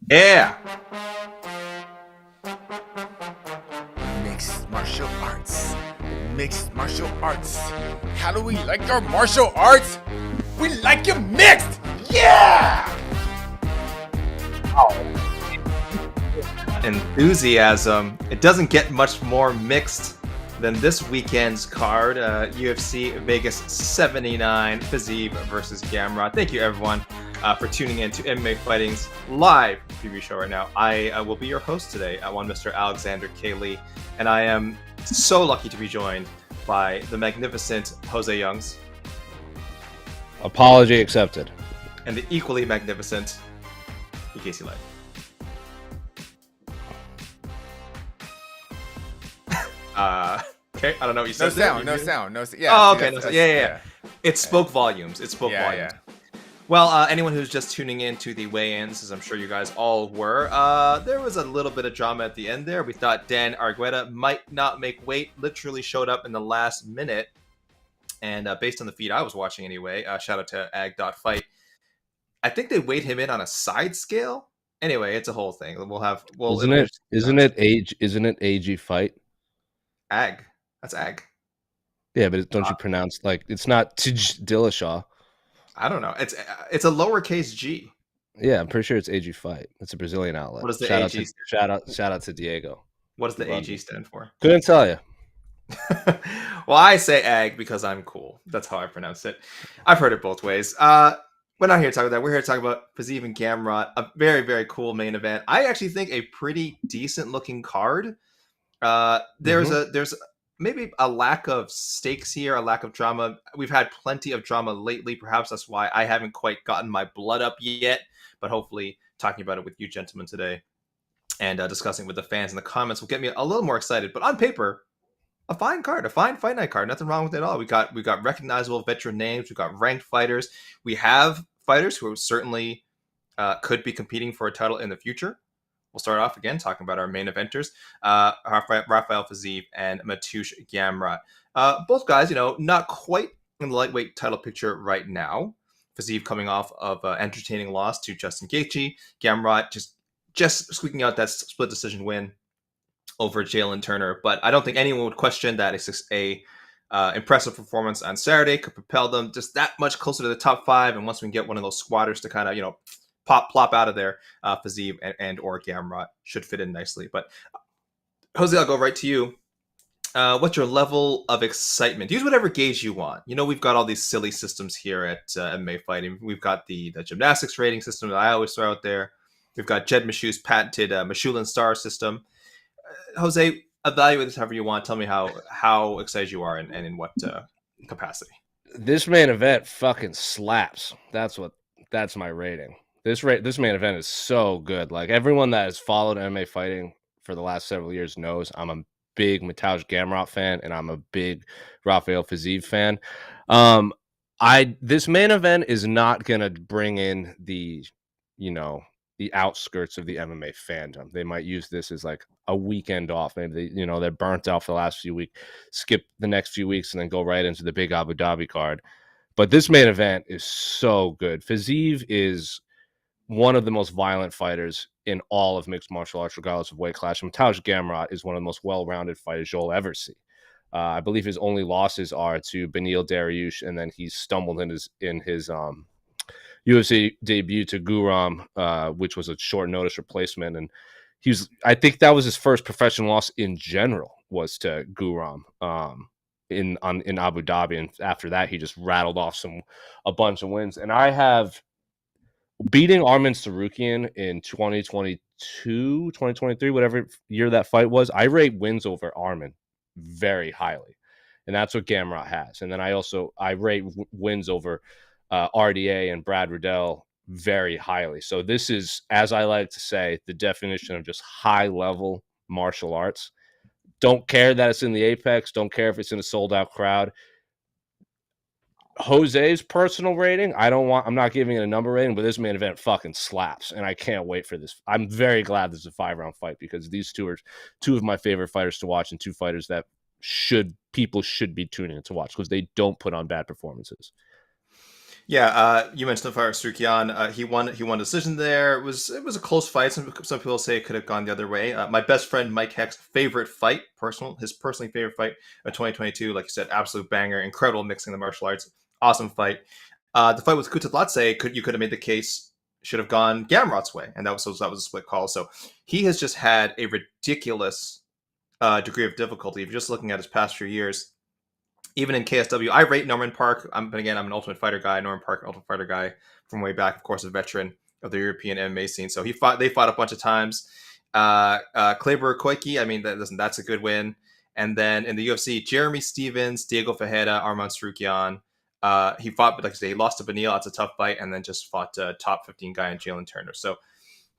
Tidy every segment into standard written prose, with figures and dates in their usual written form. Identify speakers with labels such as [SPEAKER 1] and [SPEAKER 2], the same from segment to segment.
[SPEAKER 1] Yeah.
[SPEAKER 2] Mixed martial arts. Mixed martial arts. How do we like our martial arts? We like it mixed! Yeah!
[SPEAKER 1] Enthusiasm. It doesn't get much more mixed than this weekend's card. UFC Vegas 79, Fiziev versus Gamrot. Thank you, everyone, for tuning in to MMA Fighting's live preview show right now. I will be your host today. One Mr. Alexander K. Lee, and I am so lucky to be joined by the magnificent José Youngs.
[SPEAKER 3] Apology accepted.
[SPEAKER 1] And the equally magnificent Casey Light. Okay, I don't know what you said.
[SPEAKER 2] No sound. Yeah.
[SPEAKER 1] Oh, okay. Yeah. It spoke volumes.
[SPEAKER 2] Yeah.
[SPEAKER 1] Well, anyone who's just tuning in to the weigh-ins, as I'm sure you guys all were, there was a little bit of drama at the end there. We thought Dan Argueta might not make weight, literally showed up in the last minute. And based on the feed I was watching anyway, shout out to ag.fight, I think they weighed him in on a side scale. Anyway, it's a whole thing.
[SPEAKER 3] Isn't it AG fight?
[SPEAKER 1] Ag. That's ag.
[SPEAKER 3] Yeah, but don't you pronounce it's not Dillashaw?
[SPEAKER 1] I don't know. It's a lowercase g.
[SPEAKER 3] Yeah, I'm pretty sure it's AG fight. It's a Brazilian outlet.
[SPEAKER 1] What does the AG?
[SPEAKER 3] Shout out to Diego.
[SPEAKER 1] What does the AG stand for?
[SPEAKER 3] Couldn't tell you.
[SPEAKER 1] Well, I say ag because I'm cool. That's how I pronounce it. I've heard it both ways. We're not here to talk about that. We're here to talk about Fiziev and Gamrot, a very, very cool main event. I actually think a pretty decent looking card. There's maybe a lack of stakes here, a lack of drama. We've had plenty of drama lately. Perhaps that's why I haven't quite gotten my blood up yet. But hopefully, talking about it with you gentlemen today and discussing with the fans in the comments will get me a little more excited. But on paper, a fine card, a fine fight night card. Nothing wrong with it at all. We got recognizable veteran names. We've got ranked fighters. We have fighters who certainly could be competing for a title in the future. We'll start off again talking about our main eventers, Rafael Fiziev and Mateusz Gamrot. Both guys, not quite in the lightweight title picture right now. Fiziev coming off of an entertaining loss to Justin Gaethje. Gamrot just squeaking out that split decision win over Jalen Turner. But I don't think anyone would question that it's a impressive performance on Saturday could propel them just that much closer to the top five. And once we get one of those squatters to kind of, plop out of there, Fiziev and or Gamrot should fit in nicely. But Jose, I'll go right to you. What's your level of excitement? Use whatever gauge you want. We've got all these silly systems here at MMA Fighting. We've got the gymnastics rating system that I always throw out there. We've got Jed Meshu's patented Michelin star system. Jose, evaluate this however you want. Tell me how excited you are and in what capacity.
[SPEAKER 3] This main event fucking slaps. That's my rating. This main event is so good. Like, everyone that has followed MMA Fighting for the last several years knows I'm a big Mateusz Gamrot fan and I'm a big Rafael Fiziev fan. This main event is not gonna bring in the outskirts of the MMA fandom. They might use this as like a weekend off. Maybe they're burnt out for the last few weeks, skip the next few weeks, and then go right into the big Abu Dhabi card. But this main event is so good. Fiziev is one of the most violent fighters in all of mixed martial arts, regardless of weight class. Mateusz Gamrot is one of the most well-rounded fighters you'll ever see. I believe his only losses are to Beneil Dariush, and then he stumbled in his UFC debut to Guram, which was a short notice replacement. And I think that was his first professional loss in general, was to Guram in Abu Dhabi. And after that, he just rattled off a bunch of wins. And I have beating Arman Tsarukyan in 2022, 2023, whatever year that fight was. I rate wins over Arman very highly. And that's what Gamrot has. And then I rate wins over RDA and Brad Riddell very highly. So this is, as I like to say, the definition of just high-level martial arts. Don't care that it's in the Apex. Don't care if it's in a sold-out crowd. Jose's personal rating, I'm not giving it a number rating, but this main event fucking slaps, and I can't wait for this. I'm very glad this is a 5-round fight, because these two are two of my favorite fighters to watch, and two fighters that people should be tuning in to watch, because they don't put on bad performances.
[SPEAKER 1] Yeah, you mentioned Fire Strukyan. He won decision there. It was a close fight. Some people say it could have gone the other way. My best friend Mike Heck's favorite fight, his personally favorite fight of 2022. Like you said, absolute banger, incredible mixing the martial arts, awesome fight. The fight with Kutadlatse, you could have made the case should have gone Gamrot's way, and that was a split call. So he has just had a ridiculous degree of difficulty. If you're just looking at his past few years, even in KSW, I rate Norman Park. But again, I'm an Ultimate Fighter guy. Norman Park, Ultimate Fighter guy from way back. Of course, a veteran of the European MMA scene. So they fought a bunch of times. Kleber Koike, I mean, that's a good win. And then in the UFC, Jeremy Stevens, Diego Fajeda, Arman Strukyan. He fought, but like I say, he lost to Benil. That's a tough fight, and then just fought top 15 guy in Jalen Turner. So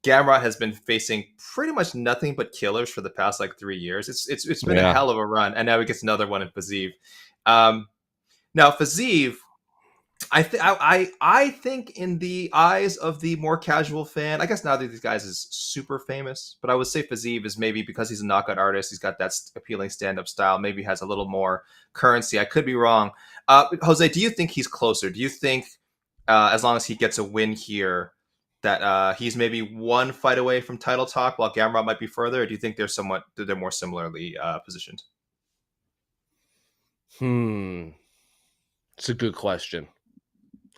[SPEAKER 1] Gamrot has been facing pretty much nothing but killers for the past like 3 years. It's been a hell of a run, and now he gets another one in Fiziev. Um, Now Fiziev, I think in the eyes of the more casual fan, I guess neither of these guys is super famous, but I would say Fiziev is maybe because he's a knockout artist, he's got that appealing stand-up style, maybe has a little more currency. I could be wrong. Jose, do you think he's closer? Do you think as long as he gets a win here, that he's maybe one fight away from title talk, while Gamrot might be further? Or do you think they're more similarly positioned?
[SPEAKER 3] It's a good question.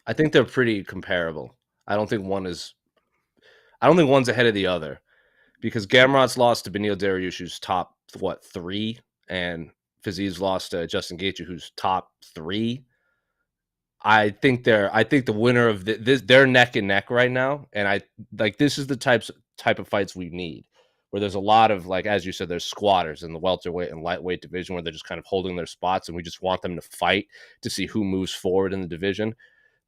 [SPEAKER 3] I think they're pretty comparable. I don't think one's ahead of the other, because Gamrot's lost to Beneil Dariush, who's top 3, and Fiziev's lost to Justin Gaethje, who's top 3. I think the winner of this, they're neck and neck right now, and I like this is the type of fights we need, where there's a lot of, like as you said, there's squatters in the welterweight and lightweight division where they're just kind of holding their spots, and we just want them to fight to see who moves forward in the division.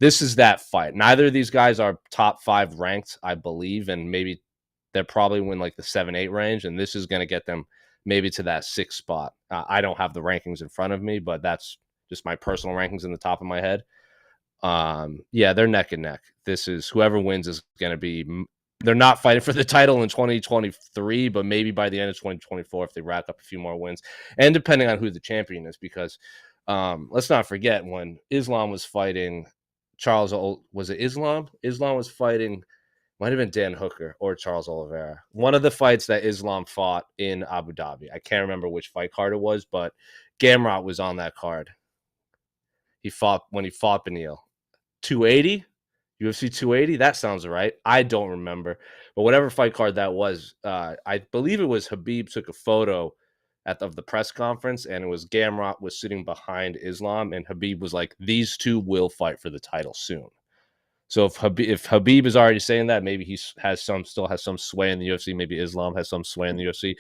[SPEAKER 3] This is that fight. Neither of these guys are top 5 ranked, I believe, and maybe they're probably in like the 7-8 range, and this is going to get them maybe to that 6th spot. I don't have the rankings in front of me, but that's just my personal rankings in the top of my head. Yeah, they're neck and neck. This is whoever wins is going to be. They're not fighting for the title in 2023, but maybe by the end of 2024 if they rack up a few more wins, and depending on who the champion is, because let's not forget when Islam was fighting Charles. Was it Islam? Islam was fighting. Might have been Dan Hooker or Charles Oliveira. One of the fights that Islam fought in Abu Dhabi. I can't remember which fight card it was, but Gamrot was on that card. He fought Beneil. 280? UFC 280? That sounds right. I don't remember. But whatever fight card that was, I believe it was Khabib took a photo of the press conference, and it was Gamrot was sitting behind Islam, and Khabib was like, these two will fight for the title soon. So if Khabib is already saying that, maybe he still has some sway in the UFC. Maybe Islam has some sway in the UFC.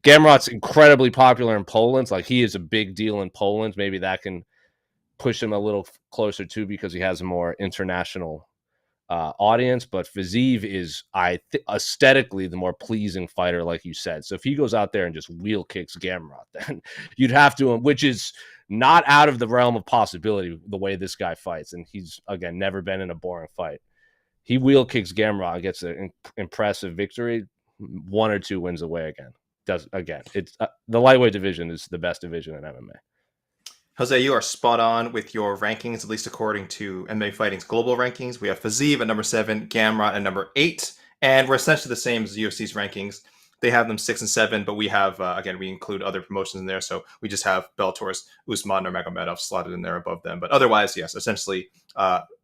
[SPEAKER 3] Gamrot's incredibly popular in Poland. Like, he is a big deal in Poland. Maybe that can push him a little closer too, because he has a more international audience. But Fiziev is, aesthetically the more pleasing fighter, like you said. So if he goes out there and just wheel kicks Gamrot, then you'd have to, which is not out of the realm of possibility the way this guy fights. And he's, again, never been in a boring fight. He wheel kicks Gamrot, gets an impressive victory, 1 or 2 wins away again. It's the lightweight division is the best division in MMA.
[SPEAKER 1] Jose, you are spot on with your rankings, at least according to MMA Fighting's global rankings. We have Fiziev at number 7, Gamrot at number 8, and we're essentially the same as UFC's rankings. They have them 6 and 7, but we have, again, we include other promotions in there, so we just have Bellator's Usman or Magomedov slotted in there above them. But otherwise, yes, essentially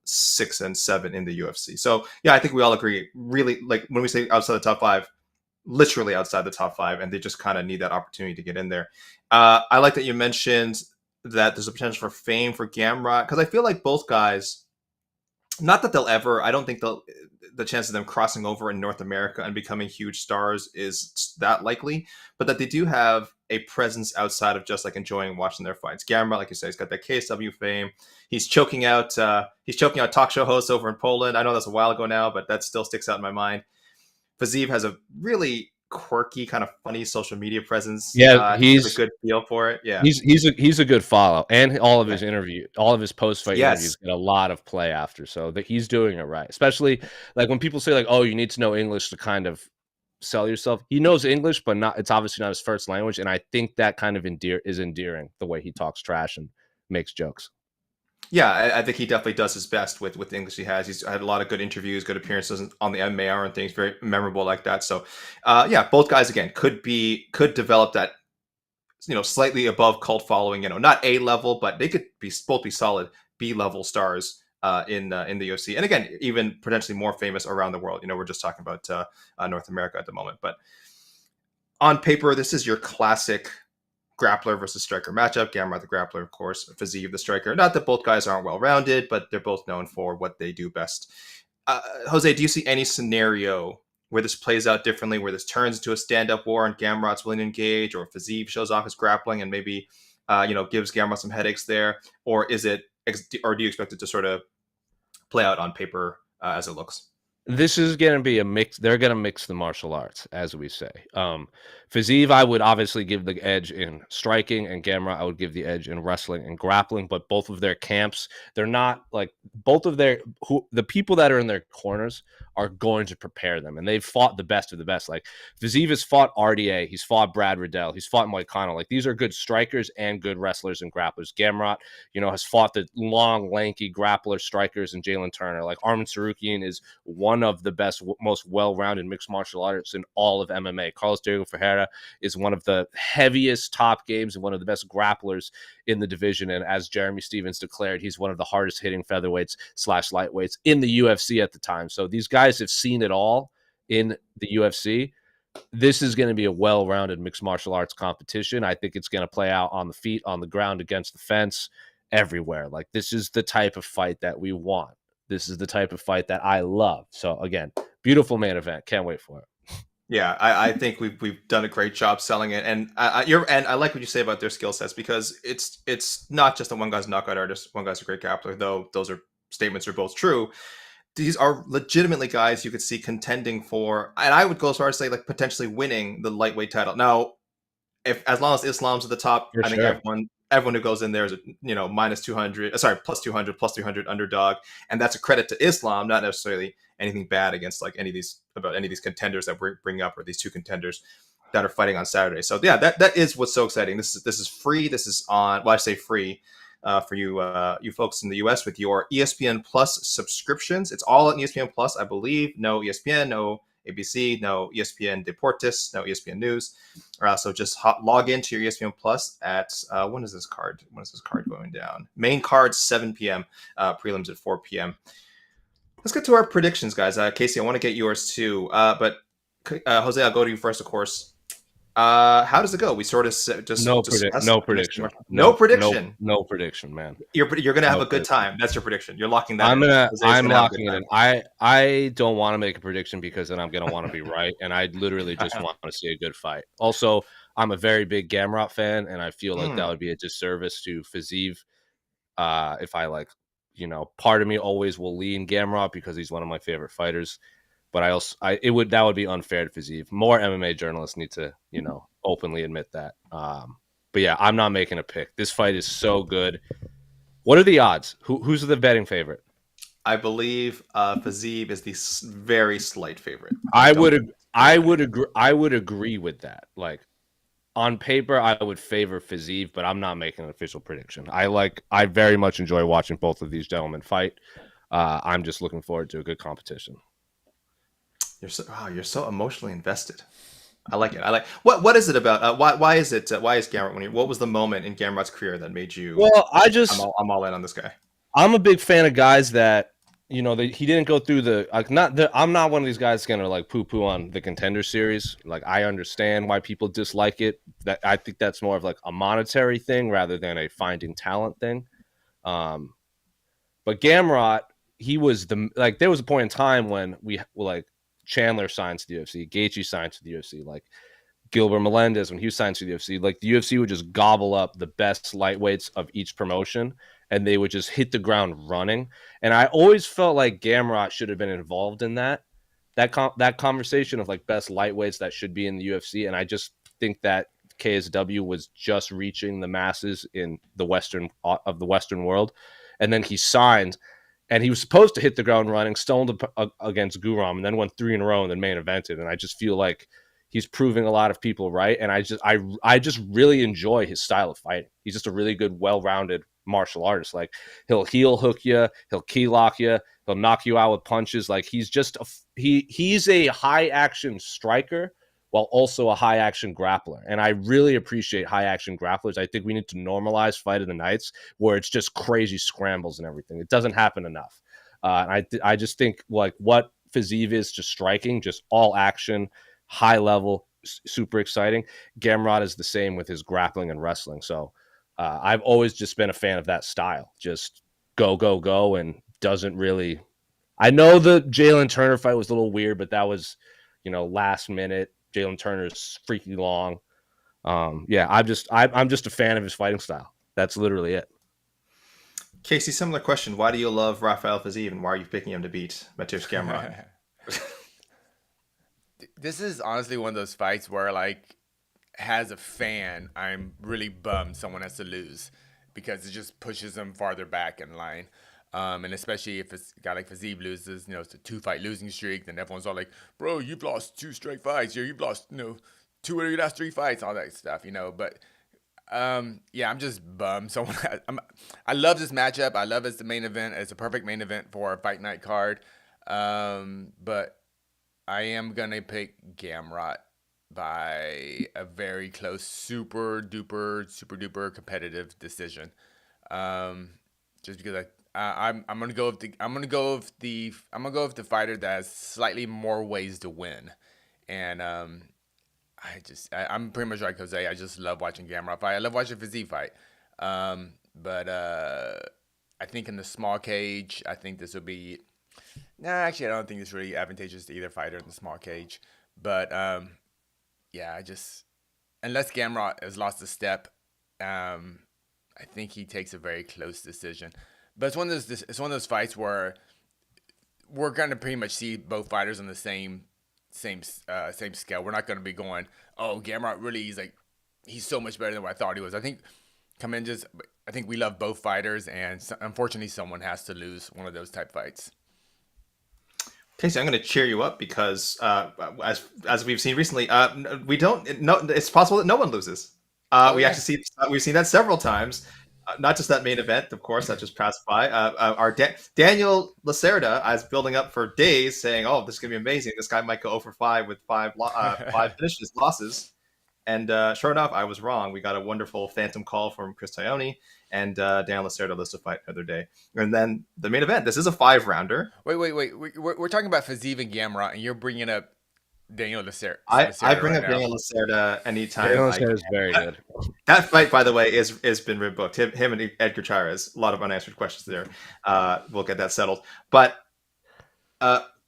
[SPEAKER 1] 6 and 7 in the UFC. So, yeah, I think we all agree, really, like when we say outside the top 5, literally outside the top 5, and they just kind of need that opportunity to get in there. I like that you mentioned that there's a potential for fame for Gamrot, because I feel like both guys, not that they'll ever, I don't think the chance of them crossing over in North America and becoming huge stars is that likely, but that they do have a presence outside of just like enjoying watching their fights. Gamrot, like you said, he's got that KSW fame. He's choking out talk show hosts over in Poland. I know that's a while ago now, but that still sticks out in my mind. Fiziev has a really quirky, kind of funny social media presence.
[SPEAKER 3] Yeah,
[SPEAKER 1] he's a good feel for it. Yeah,
[SPEAKER 3] he's a good follow, and all of his post-fight interviews get a lot of play after, so that he's doing it right. Especially like when people say like, "Oh, you need to know English to kind of sell yourself." He knows English, but it's obviously not his first language, and I think that kind of is endearing, the way he talks trash and makes jokes.
[SPEAKER 1] Yeah, I think he definitely does his best with the English he has. He's had a lot of good interviews, good appearances on the MMA and things, very memorable like that. So, yeah, both guys again could develop that, slightly above cult following. Not A level, but they could be both be solid B level stars in the UFC, and again, even potentially more famous around the world. We're just talking about North America at the moment, but on paper, this is your classic grappler versus striker matchup. Gamrot the grappler, of course, Fiziev the striker. Not that both guys aren't well rounded, but they're both known for what they do best. Jose, do you see any scenario where this plays out differently, where this turns into a stand-up war and Gamrot's willing to engage, or Fiziev shows off his grappling and maybe gives Gamrot some headaches there, or or do you expect it to sort of play out on paper as it looks?
[SPEAKER 3] This is going to be a mix. They're going to mix the martial arts, as we say. Fiziev, I would obviously give the edge in striking, and Gamrot, I would give the edge in wrestling and grappling. But both of their camps, they're not like the people that are in their corners are going to prepare them, and they've fought the best of the best. Like Fiziev has fought RDA, he's fought Brad Riddell, he's fought Mike Connell. Like these are good strikers and good wrestlers and grapplers. Gamrot, has fought the long, lanky grappler strikers and Jalen Turner. Like Arman Sarukian is one of the best, most well-rounded mixed martial artists in all of MMA. Carlos Diego Ferreira is one of the heaviest top games and one of the best grapplers in the division. And as Jeremy Stevens declared, he's one of the hardest hitting featherweights / lightweights in the UFC at the time. So these guys have seen it all in the UFC. This is going to be a well-rounded mixed martial arts competition. I think it's going to play out on the feet, on the ground, against the fence, everywhere. Like this is the type of fight that we want. This is the type of fight that I love. So again, beautiful main event. Can't wait for it.
[SPEAKER 1] Yeah, I think we've done a great job selling it, and I like what you say about their skill sets, because it's not just that one guy's a knockout artist, one guy's a great grappler, though those statements are both true. These are legitimately guys you could see contending for, and I would go as far as say like potentially winning the lightweight title. Now, as long as Islam's at the top,
[SPEAKER 3] For
[SPEAKER 1] I think
[SPEAKER 3] sure.
[SPEAKER 1] everyone who goes in there is minus 200, plus 200, plus 300 underdog, and that's a credit to Islam, not necessarily anything bad against like any of these contenders that we're bringing up, or these two contenders that are fighting on Saturday. So yeah, that is what's so exciting. This is free. This is on, well, I say free for you folks in the US with your ESPN Plus subscriptions. It's all on ESPN Plus, I believe. No ESPN, no ABC, no ESPN Deportes, no ESPN News. So just log into your ESPN Plus at when is this card? When is this card going down? Main card 7 p.m. Prelims at 4 p.m. Let's get to our predictions, guys. Casey, I want to get yours too. But Jose, I'll go to you first, of course. How does it go? We sort of just
[SPEAKER 3] No prediction.
[SPEAKER 1] No prediction.
[SPEAKER 3] No prediction, man.
[SPEAKER 1] You're gonna have
[SPEAKER 3] No
[SPEAKER 1] a good
[SPEAKER 3] prediction.
[SPEAKER 1] time. That's your prediction. You're locking that.
[SPEAKER 3] I'm locking it in. I don't want to make a prediction because then I'm gonna want to be right, and I literally just want to see a good fight. Also, I'm a very big Gamrot fan, and I feel like that would be a disservice to Fiziev if I part of me always will lean Gamrot because he's one of my favorite fighters. But that would be unfair to Fiziev. More MMA journalists need to, openly admit that. But yeah, I'm not making a pick. This fight is so good. What are the odds? Who's the betting favorite?
[SPEAKER 1] I believe Fiziev is the very slight favorite.
[SPEAKER 3] I would agree with that. Like on paper, I would favor Fiziev, but I'm not making an official prediction. I very much enjoy watching both of these gentlemen fight. I'm just looking forward to a good competition.
[SPEAKER 1] You're so emotionally invested. I like it. What is it about? Why is Gamrot what was the moment in Gamrot's career that made you?
[SPEAKER 3] Well,
[SPEAKER 1] I'm all in on this guy.
[SPEAKER 3] I'm a big fan of guys that he didn't go through I'm not one of these guys that's gonna like poo on the Contender series. Like I understand why people dislike it. That I think that's more of like a monetary thing rather than a finding talent thing. But Gamrot, he was there was a point in time when Chandler signed to the UFC, Gaethje signed to the UFC, like Gilbert Melendez when he was signed to the UFC. Like the UFC would just gobble up the best lightweights of each promotion, and they would just hit the ground running. And I always felt like Gamrot should have been involved in that conversation of like best lightweights that should be in the UFC. And I just think that KSW was just reaching the masses in the Western world, and then he signed. And he was supposed to hit the ground running, stoned against Guram, and then went 3 in a row and then main evented. And I just feel like he's proving a lot of people right. And I just really enjoy his style of fighting. He's just a really good, well-rounded martial artist. Like he'll heel hook you, he'll key lock you, he'll knock you out with punches. Like he's just he's a high action striker while also a high action grappler. And I really appreciate high action grapplers. I think we need to normalize fight of the nights where it's just crazy scrambles and everything. It doesn't happen enough. I just think like what Fiziev is just striking, just all action, high level, super exciting. Gamrot is the same with his grappling and wrestling. So I've always just been a fan of that style. Just go, go, go, and doesn't really. I know the Jalen Turner fight was a little weird, but that was, last minute. Jalen Turner's freaky long. Yeah, I'm just a fan of his fighting style. That's literally it.
[SPEAKER 1] Casey, similar question. Why do you love Rafael Fiziev, and why are you picking him to beat Mateusz Gamrot?
[SPEAKER 2] This is honestly one of those fights where, like, as a fan, I'm really bummed someone has to lose because it just pushes them farther back in line. And especially if it's a guy like Fiziev loses, it's a 2-fight losing streak, then everyone's all like, bro, you've lost 2 straight fights. You've lost, 2 of your last 3 fights, all that stuff, But, yeah, I'm just bummed. I love this matchup. I love it's the main event. It's a perfect main event for a fight night card. But I am going to pick Gamrot by a very close, super duper competitive decision. Just because I'm gonna go with the fighter that has slightly more ways to win, and I'm pretty much like Jose. I just love watching Gamrot fight. I love watching Fiziev fight. But I think in the small cage, I think this will be. Nah, actually, I don't think it's really advantageous to either fighter in the small cage. But yeah, unless Gamrot has lost a step, I think he takes a very close decision. But it's one of those fights where we're gonna pretty much see both fighters on the same scale. We're not gonna be going, oh, Gamrot really he's so much better than what I thought he was. I think we love both fighters, and unfortunately, someone has to lose one of those type fights.
[SPEAKER 1] Casey, I'm going to cheer you up because as we've seen recently, we don't. No, it's possible that no one loses. We've seen that several times. Not just that main event, of course, that just passed by. Our Daniel Lacerda, I was building up for days, saying, "Oh, this is gonna be amazing. This guy might go 0-for-5 with 5 finishes, losses." And sure enough, I was wrong. We got a wonderful phantom call from Chris Tognoni, and Daniel Lacerda lives to fight another day. And then the main event. This is a 5-rounder.
[SPEAKER 2] Wait. We're talking about Fiziev and Gamrot, and you're bringing up Daniel Lacerda.
[SPEAKER 1] I bring up Daniel Lacerda anytime.
[SPEAKER 3] Daniel Lacerda is very good.
[SPEAKER 1] That fight, by the way, is been rebooked. Him and Edgar Chairez. A lot of unanswered questions there. We'll get that settled. But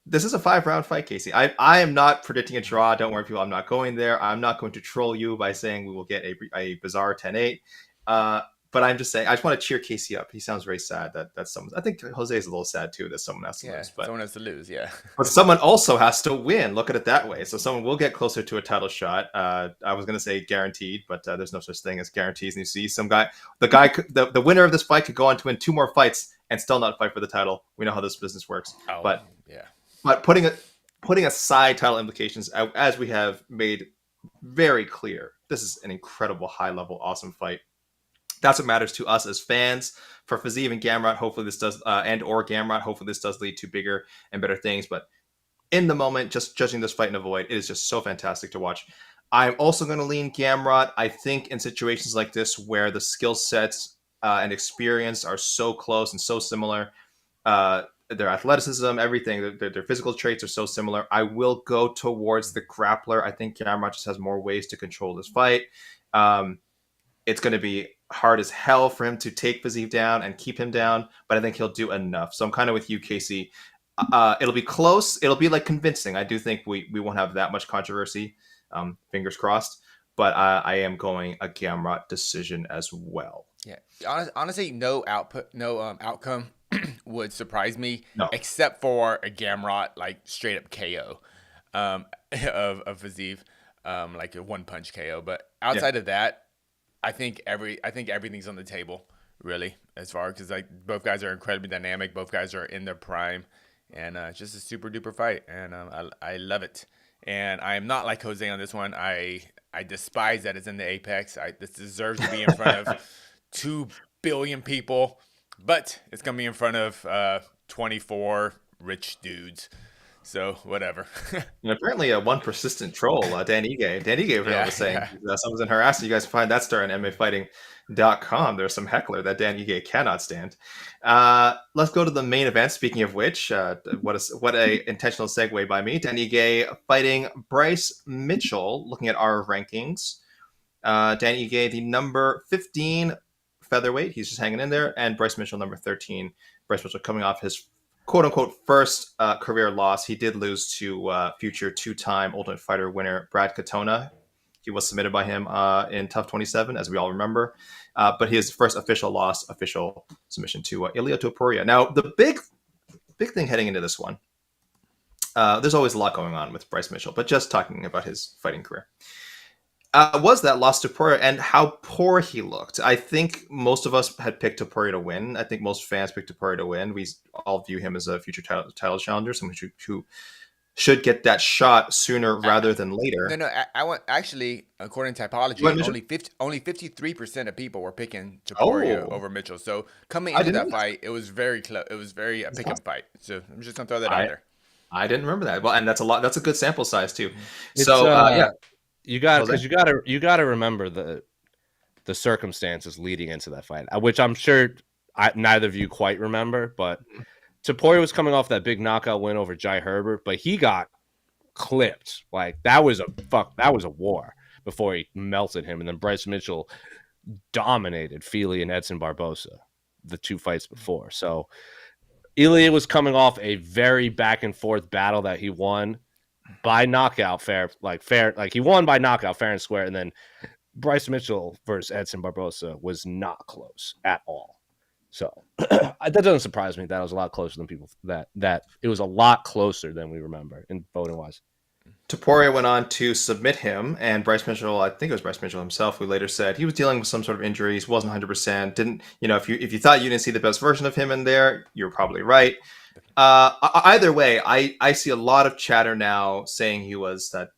[SPEAKER 1] this is a 5-round fight, Casey. I am not predicting a draw. Don't worry, people. I'm not going there. I'm not going to troll you by saying we will get a bizarre 10-8. But I'm just saying, I just want to cheer Casey up. He sounds very sad that someone. I think Jose is a little sad too that someone has to lose. But
[SPEAKER 2] someone has to lose, yeah.
[SPEAKER 1] But someone also has to win. Look at it that way. So someone will get closer to a title shot. I was going to say guaranteed, but there's no such thing as guarantees. And you see the winner of this fight could go on to win 2 more fights and still not fight for the title. We know how this business works. But putting aside title implications, as we have made very clear, this is an incredible, high-level, awesome fight. That's what matters to us as fans. For Fiziev and Gamrot, hopefully this does, or Gamrot, hopefully this does lead to bigger and better things. But in the moment, just judging this fight in a void, it is just so fantastic to watch. I'm also going to lean Gamrot. I think in situations like this where the skill sets and experience are so close and so similar, their athleticism, everything, their physical traits are so similar, I will go towards the grappler. I think Gamrot just has more ways to control this fight. It's going to be hard as hell for him to take Fiziev down and keep him down, but I think he'll do enough. So I'm kind of with you, Casey. It'll be close. It'll be convincing. I do think we won't have that much controversy. Fingers crossed. But I am going a Gamrot decision as well.
[SPEAKER 2] Yeah, honestly, no outcome would surprise me, except for a Gamrot straight up KO of Fiziev, like a 1-punch KO. But outside of that, I think everything's on the table, really, as far because both guys are incredibly dynamic. Both guys are in their prime, and it's just a super duper fight, and I love it. And I am not like Jose on this one. I despise that it's in the Apex. This deserves to be in front of two billion people, but it's gonna be in front of 24 rich dudes. So whatever.
[SPEAKER 1] And apparently, one persistent troll, Dan Ige. Dan Ige
[SPEAKER 2] Yeah,
[SPEAKER 1] was saying
[SPEAKER 2] yeah.
[SPEAKER 1] someone's in harassing. You guys can find that story on MMAfighting.com. There's some heckler that Dan Ige cannot stand. Let's go to the main event. Speaking of which, what a intentional segue by me. Dan Ige fighting Bryce Mitchell. Looking at our rankings, Dan Ige, the number 15 featherweight. He's just hanging in there, and Bryce Mitchell, number 13. Bryce Mitchell coming off his quote-unquote first career loss. He did lose to future two-time Ultimate Fighter winner Brad Katona. He was submitted by him in Tough 27, as we all remember. But his first official submission to Ilia Topuria. Now, the big thing heading into this one, there's always a lot going on with Bryce Mitchell, but just talking about his fighting career. Was that loss to Topuria and how poor he looked. I think most of us had picked Topuria to win. I think most fans picked Topuria to win. We all view him as a future title challenger, someone who should get that shot sooner rather than later.
[SPEAKER 2] No. I want actually, according to typology, only 53% of people were picking Topuria over Mitchell. So coming into that fight, it was very close. It was very a pick 'em fight. So I'm just gonna throw that out there.
[SPEAKER 1] I didn't remember that. Well, and that's a lot. That's a good sample size too.
[SPEAKER 3] It's,
[SPEAKER 1] so yeah.
[SPEAKER 3] You got to remember the circumstances leading into that fight, which I'm sure neither of you quite remember. But Topuria was coming off that big knockout win over Jai Herbert, but he got clipped. Like that was a war before he melted him, and then Bryce Mitchell dominated Fili and Edson Barbosa the two fights before. So Ilia was coming off a very back and forth battle that he won by knockout, fair, he won by knockout, fair and square. And then Bryce Mitchell versus Edson Barbosa was not close at all. So that doesn't surprise me that it was a lot closer than people that it was a lot closer than we remember in voting wise.
[SPEAKER 1] Topuria went on to submit him, and Bryce Mitchell, I think it was Bryce Mitchell himself, who later said he was dealing with some sort of injuries, wasn't 100%. Didn't, if you thought you didn't see the best version of him in there, you're probably right. Either way, I see a lot of chatter now saying he was that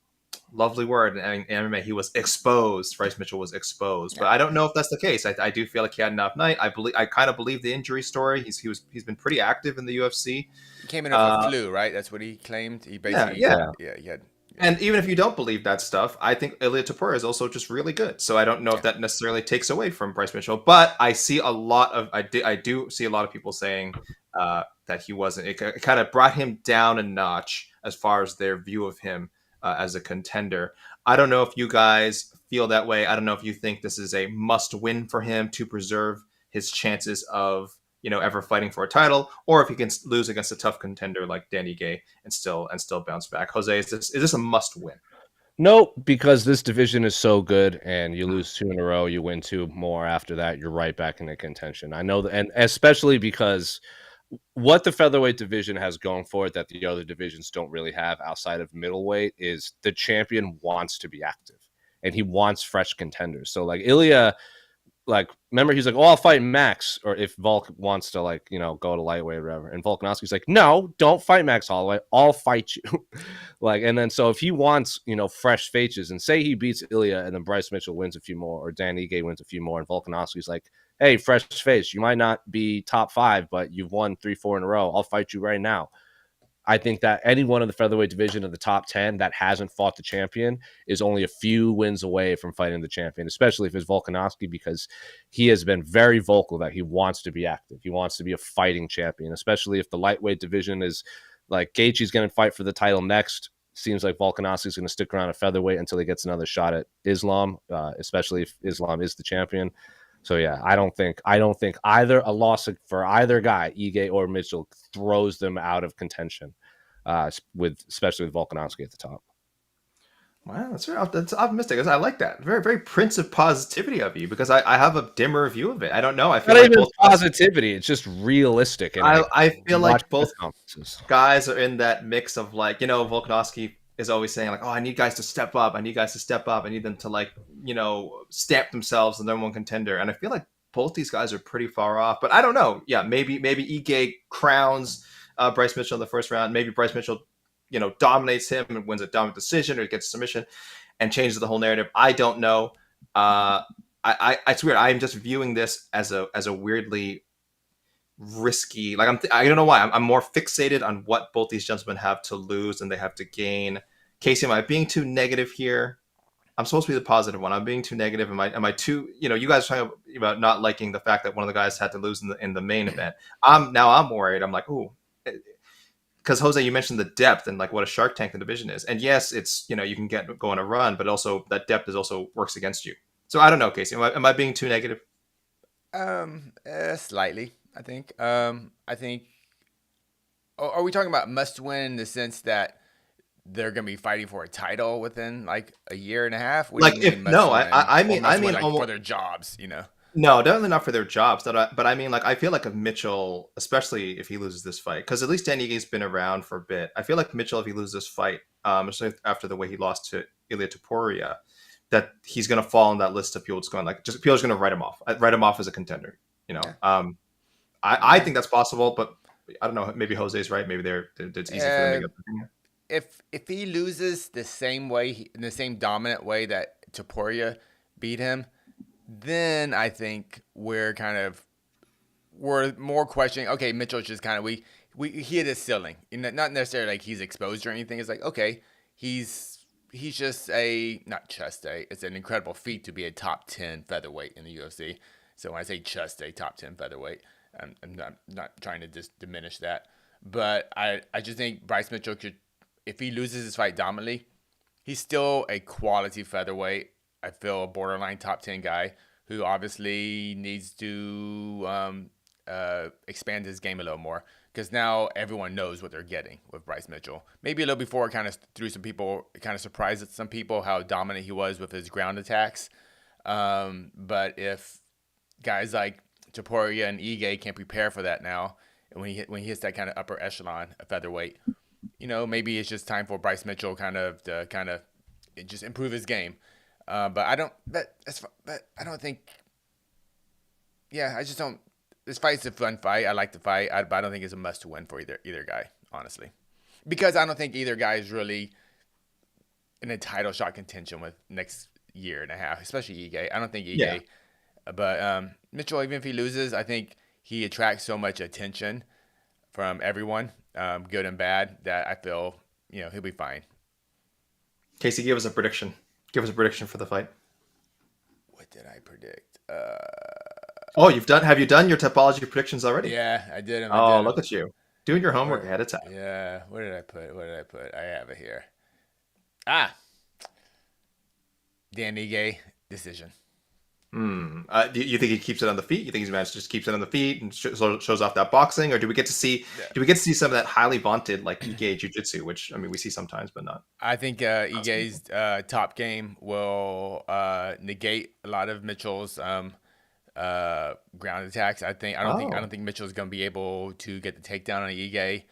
[SPEAKER 1] lovely word in MMA. He was exposed. Bryce Mitchell was exposed, but I don't know if that's the case. I do feel like he had an off night. I kind of believe the injury story. He's been pretty active in the UFC.
[SPEAKER 2] He came in off a flu, right? That's what he claimed. He basically he had.
[SPEAKER 1] And even if you don't believe that stuff, I think Ilia Topuria is also just really good. So I don't know if that necessarily takes away from Bryce Mitchell, but I see a lot of I do see a lot of people saying that he wasn't. It kind of brought him down a notch as far as their view of him as a contender. I don't know if you guys feel that way. I don't know if you think this is a must-win for him to preserve his chances of ever fighting for a title, or if he can lose against a tough contender like Dan Ige and still bounce back. Jose, is this a must-win?
[SPEAKER 3] No, because this division is so good, and you lose two in a row, you win two more after that, you're right back in the contention. I know that, and especially because what the featherweight division has going for it that the other divisions don't really have outside of middleweight is the champion wants to be active, and he wants fresh contenders. So like Ilia, remember he's like, oh, I'll fight Max, or if Volk wants to go to lightweight or whatever, and Volkanovski's like, no, don't fight Max Holloway, I'll fight you. And then so if he wants fresh faces, and say he beats Ilia and then Bryce Mitchell wins a few more, or Dan Ige wins a few more, and Volkanovski's like, hey, fresh face, you might not be top 5, but you've won 3-4 in a row, I'll fight you right now. I think that anyone in the featherweight division of the top 10 that hasn't fought the champion is only a few wins away from fighting the champion, especially if it's Volkanovski, because he has been very vocal that he wants to be active. He wants to be a fighting champion, especially if the lightweight division is like Gaethje's going to fight for the title next. Seems like Volkanovski is going to stick around at featherweight until he gets another shot at Islam, especially if Islam is the champion. So yeah, I don't think either a loss for either guy, Ige or Mitchell, throws them out of contention, especially with Volkanovski at the top.
[SPEAKER 1] Wow, that's optimistic. I like that. Very, very Prince of positivity of you, because I have a dimmer view of it. I don't know. I feel
[SPEAKER 3] not
[SPEAKER 1] like
[SPEAKER 3] even positivity. It's just realistic. And
[SPEAKER 1] I feel like both guys are in that mix of Volkanovski is always saying like, oh, I need guys to step up. I need guys to step up. I need them to stamp themselves as the number one contender. And I feel like both these guys are pretty far off. But I don't know. Yeah, maybe Ige crowns Bryce Mitchell in the first round. Maybe Bryce Mitchell, dominates him and wins a dominant decision or gets a submission and changes the whole narrative. I don't know. I it's weird. I'm just viewing this as a weirdly risky. Like I don't know why. I'm more fixated on what both these gentlemen have to lose and they have to gain. Casey, am I being too negative here? I'm supposed to be the positive one. I'm being too negative. Am I too? You guys are talking about not liking the fact that one of the guys had to lose in the main event. I'm worried. I'm like, ooh, because Jose, you mentioned the depth and like what a Shark Tank the division is, and yes, it's you can go on a run, but also that depth is also works against you. So I don't know, Casey. Am I being too negative?
[SPEAKER 2] Slightly, I think. I think. Are we talking about must win in the sense that they're going to be fighting for a title within like a year and a half? What
[SPEAKER 1] Like
[SPEAKER 2] do you mean
[SPEAKER 1] if
[SPEAKER 2] must
[SPEAKER 1] no,
[SPEAKER 2] win?
[SPEAKER 1] I
[SPEAKER 2] Or
[SPEAKER 1] mean
[SPEAKER 2] must
[SPEAKER 1] I mean
[SPEAKER 2] win, like
[SPEAKER 1] almost.
[SPEAKER 2] for their jobs, you know?
[SPEAKER 1] No, definitely not for their jobs. But I mean, like, I feel like if Mitchell, especially if he loses this fight, because at least Dan Ige has been around for a bit. I feel like Mitchell, if he loses this fight, especially after the way he lost to Ilia Topuria, that he's going to fall on that list of people that's going like, just people's going to write him off as a contender.
[SPEAKER 2] Yeah.
[SPEAKER 1] I think that's possible, but I don't know. Maybe Jose's right. Maybe it's easy for them to
[SPEAKER 2] Uh,
[SPEAKER 1] get.
[SPEAKER 2] if he loses the same way, in the same dominant way that Topuria beat him, then I think we're more questioning. Okay, Mitchell's just kind of he hit his ceiling. Not necessarily like he's exposed or anything. It's like, okay, he's just it's an incredible feat to be a top 10 featherweight in the UFC. So when I say just a top 10 featherweight, I'm not trying to just diminish that. But I just think Bryce Mitchell could, if he loses his fight dominantly, he's still a quality featherweight. I feel a borderline top 10 guy who obviously needs to expand his game a little more, because now everyone knows what they're getting with Bryce Mitchell. Maybe a little before, kind of threw some people, kind of surprised some people how dominant he was with his ground attacks. But if guys like Topuria and Ige can't prepare for that now, and when he hits that kind of upper echelon of featherweight, maybe it's just time for Bryce Mitchell to just improve his game. But I don't. But I don't think. Yeah, I just don't. This fight's a fun fight. I like the fight, but I don't think it's a must-win for either guy, honestly, because I don't think either guy is really in a title shot contention with next year and a half, especially Ige. I don't think Ige.
[SPEAKER 1] Yeah.
[SPEAKER 2] But Mitchell, even if he loses, I think he attracts so much attention from everyone, good and bad, that I feel he'll be fine.
[SPEAKER 1] Casey, give us a prediction. Give us a prediction for the fight.
[SPEAKER 2] What did I predict?
[SPEAKER 1] Oh, have you done your topology predictions already?
[SPEAKER 2] Yeah, I did them.
[SPEAKER 1] Oh, look at you. Doing your homework ahead of time.
[SPEAKER 2] Yeah. What did I put? I have it here. Dan Ige decision.
[SPEAKER 1] Do you think he keeps it on the feet? You think he's managed to just keeps it on the feet and shows off that boxing, or do we get to see some of that highly vaunted like Ige jiu-jitsu, which I mean we see sometimes, but not?
[SPEAKER 2] I think Ige's top game will negate a lot of Mitchell's ground attacks. I don't think Mitchell's going to be able to get the takedown on Ige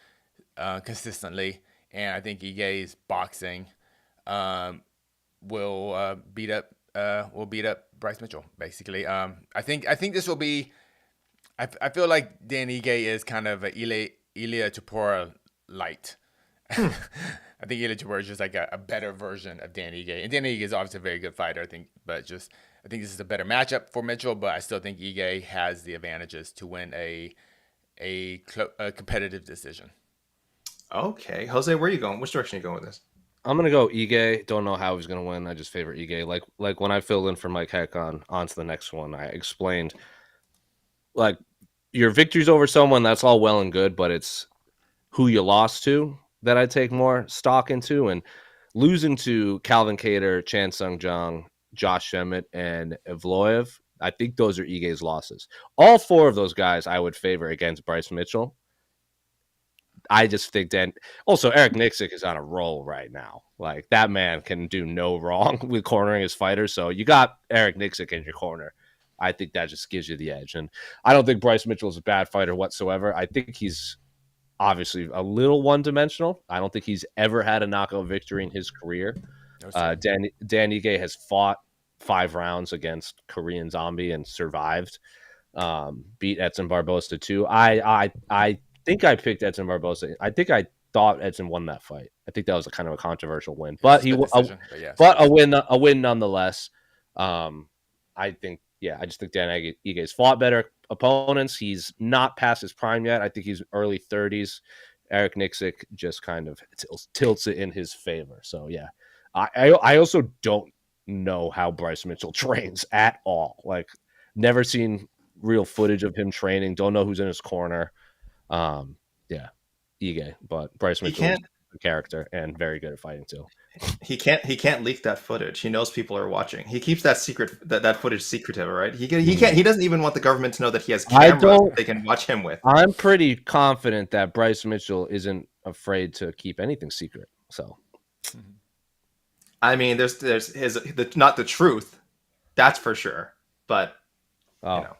[SPEAKER 2] consistently, and I think Ige's boxing will beat up Bryce Mitchell, basically. I think this will be. I feel like Dan Ige is kind of a Ilia Topuria light. I think Ilia Topuria is just like a better version of Dan Ige, and Dan Ige is obviously a very good fighter. I think this is a better matchup for Mitchell, but I still think Ige has the advantages to win a competitive decision.
[SPEAKER 1] Okay, Jose, where are you going? Which direction are you going with this?
[SPEAKER 3] I'm gonna go Ige. Don't know how he's gonna win. I just favor Ige. Like when I filled in for Mike Heck on to the next one, I explained like your victories over someone, that's all well and good, but it's who you lost to that I take more stock into. And losing to Calvin Kattar, Chan Sung Jung, Josh Emmett, and Evloev, I think those are Ige's losses. All four of those guys I would favor against Bryce Mitchell. I just think also Eric Nixick is on a roll right now. Like that man can do no wrong with cornering his fighters. So you got Eric Nixick in your corner. I think that just gives you the edge. And I don't think Bryce Mitchell is a bad fighter whatsoever. I think he's obviously a little one-dimensional. I don't think he's ever had a knockout victory in his career. Dan Ige has fought 5 rounds against Korean Zombie and survived. Beat Edson Barbosa too. I think I picked Edson Barbosa. I think I thought Edson won that fight. I think that was a kind of a controversial win, but a win nonetheless. I think yeah, I just think Dan Ige's fought better opponents. He's not past his prime yet. I think he's early 30s. Eric Nixick just kind of tilts it in his favor. So yeah, I also don't know how Bryce Mitchell trains at all. Like, never seen real footage of him training. Don't know who's in his corner. Yeah, Ige, but Bryce
[SPEAKER 1] He
[SPEAKER 3] Mitchell is
[SPEAKER 1] can't.
[SPEAKER 3] a character and very good at fighting too.
[SPEAKER 1] He can't leak that footage. He knows people are watching. He keeps that that footage secretive, right? He
[SPEAKER 3] Mm.
[SPEAKER 1] can't. He doesn't even want the government to know that he has
[SPEAKER 3] I
[SPEAKER 1] cameras
[SPEAKER 3] don't.
[SPEAKER 1] that they can watch him with.
[SPEAKER 3] I'm pretty confident that Bryce Mitchell isn't afraid to keep anything secret. So,
[SPEAKER 1] I mean, there's not the truth, that's for sure. But
[SPEAKER 3] oh,
[SPEAKER 1] you know,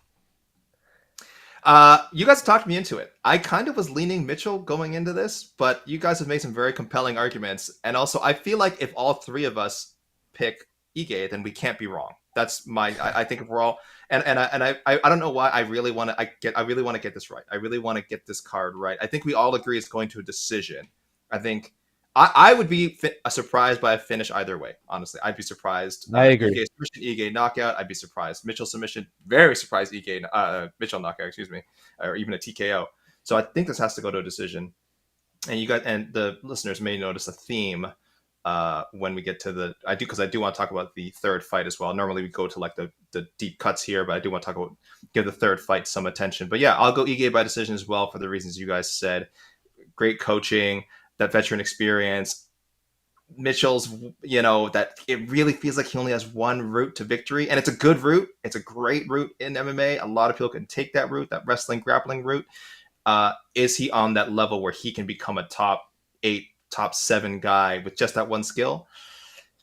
[SPEAKER 1] you guys talked me into it. I kind of was leaning Mitchell going into this, but you guys have made some very compelling arguments, and also I feel like if all three of us pick Ige, then we can't be wrong. That's my. I think if we're all I don't know why I really want to. I really want to get this right. I really want to get this card right. I think we all agree it's going to a decision. I think I would be surprised by a finish either way. Honestly, I'd be surprised.
[SPEAKER 3] I agree.
[SPEAKER 1] Ige submission, Ige knockout. I'd be surprised. Mitchell submission. Very surprised. Ige Mitchell knockout. Excuse me, or even a TKO. So I think this has to go to a decision. And you got and the listeners may notice a theme when we get to the. I do want to talk about the third fight as well. Normally we go to like the deep cuts here, but I do want to talk about give the third fight some attention. But yeah, I'll go Ige by decision as well for the reasons you guys said. Great coaching, that veteran experience. Mitchell's, that it really feels like he only has one route to victory, and it's a good route. It's a great route in MMA. A lot of people can take that route, that wrestling, grappling route. Is he on that level where he can become a top 8, top 7 guy with just that one skill?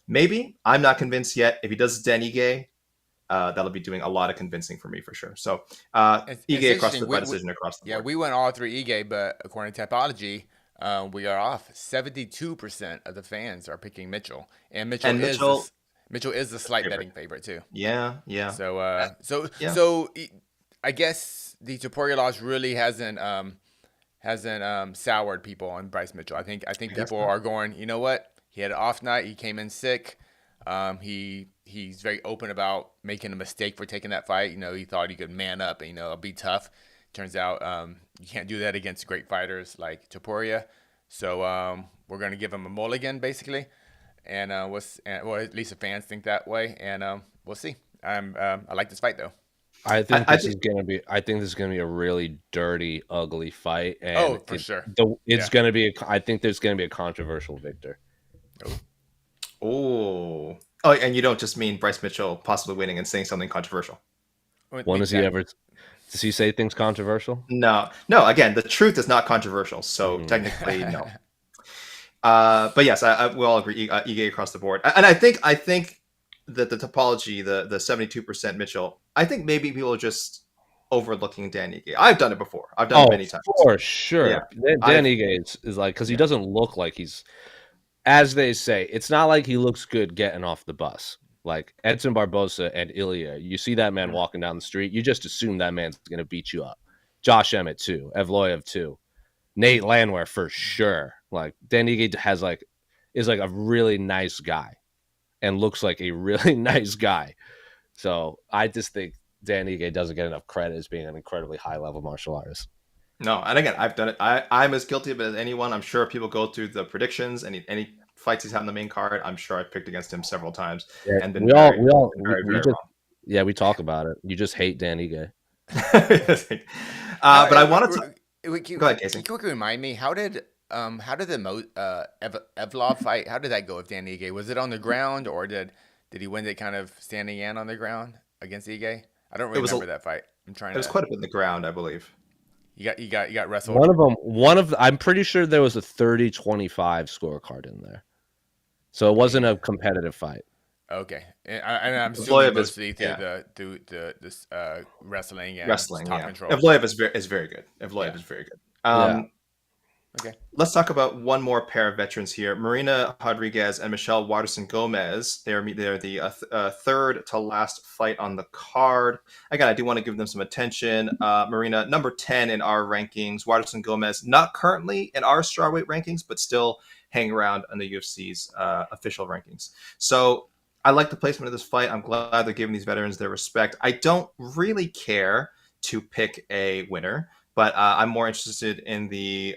[SPEAKER 1] Maybe. I'm not convinced yet. If he does Dan Ige, that'll be doing a lot of convincing for me for sure. So Ige across the decision across the board.
[SPEAKER 2] Yeah, we went all through Ige, but according to Tapology, we are off. 72% of the fans are picking Mitchell, and Mitchell is the slight betting favorite too.
[SPEAKER 1] Yeah.
[SPEAKER 2] So I guess the Topuria loss really hasn't soured people on Bryce Mitchell. I think people are going, you know what? He had an off night. He came in sick. He's very open about making a mistake for taking that fight. He thought he could man up and be tough. Turns out you can't do that against great fighters like Topuria. So we're gonna give him a mulligan basically, and or at least the fans think that way, and we'll see. I like this fight though.
[SPEAKER 3] I think this is gonna be a really dirty, ugly fight. And
[SPEAKER 2] for sure.
[SPEAKER 3] It's gonna be. I think there's gonna be a controversial victor.
[SPEAKER 1] Oh, and you don't just mean Bryce Mitchell possibly winning and saying something controversial.
[SPEAKER 3] When has he ever? Does he say things controversial?
[SPEAKER 1] No. Again, the truth is not controversial, so technically no. But yes, we all agree. Ige across the board, and I think that the topology, the 72% Mitchell, I think maybe people are just overlooking Dan Ige. I've done it before. I've done it many times
[SPEAKER 3] for sure. Yeah. Dan Ige is like, because he doesn't look like he's, as they say, it's not like he looks good getting off the bus. Like Edson Barbosa and Ilya, you see that man walking down the street, you just assume that man's going to beat you up. Josh Emmett too, Evloev too, Nate Landwehr for sure. Like Dan Ige is like a really nice guy, and looks like a really nice guy. So I just think Dan Ige doesn't get enough credit as being an incredibly high level martial artist.
[SPEAKER 1] No, and again, I've done it. I'm as guilty as anyone. I'm sure people go through the predictions, any fights he's had on the main card. I'm sure I've picked against him several times.
[SPEAKER 3] Yeah,
[SPEAKER 1] and been
[SPEAKER 3] we talk about it. You just hate Dan Ige.
[SPEAKER 1] But I wanted to go ahead, Casey.
[SPEAKER 2] Can you quickly remind me how did the Evlov fight? How did that go with Dan Ige? Was it on the ground, or did he win it kind of standing in on the ground against Ige? I don't really remember that fight.
[SPEAKER 1] It was quite a bit on the ground, I believe.
[SPEAKER 2] You got wrestled.
[SPEAKER 3] I'm pretty sure there was a 30-25 scorecard in there, so it wasn't a competitive fight.
[SPEAKER 2] Okay, and I'm assuming mostly through the wrestling and top control.
[SPEAKER 1] Evloev is very good. Evloev is very good.
[SPEAKER 2] Okay.
[SPEAKER 1] Let's talk about one more pair of veterans here. Marina Rodriguez and Michelle Waterson-Gomez. They're the third to last fight on the card. Again, I do want to give them some attention. Marina, number 10 in our rankings. Waterson-Gomez, not currently in our strawweight rankings, but still hanging around in the UFC's official rankings. So I like the placement of this fight. I'm glad they're giving these veterans their respect. I don't really care to pick a winner, but I'm more interested in the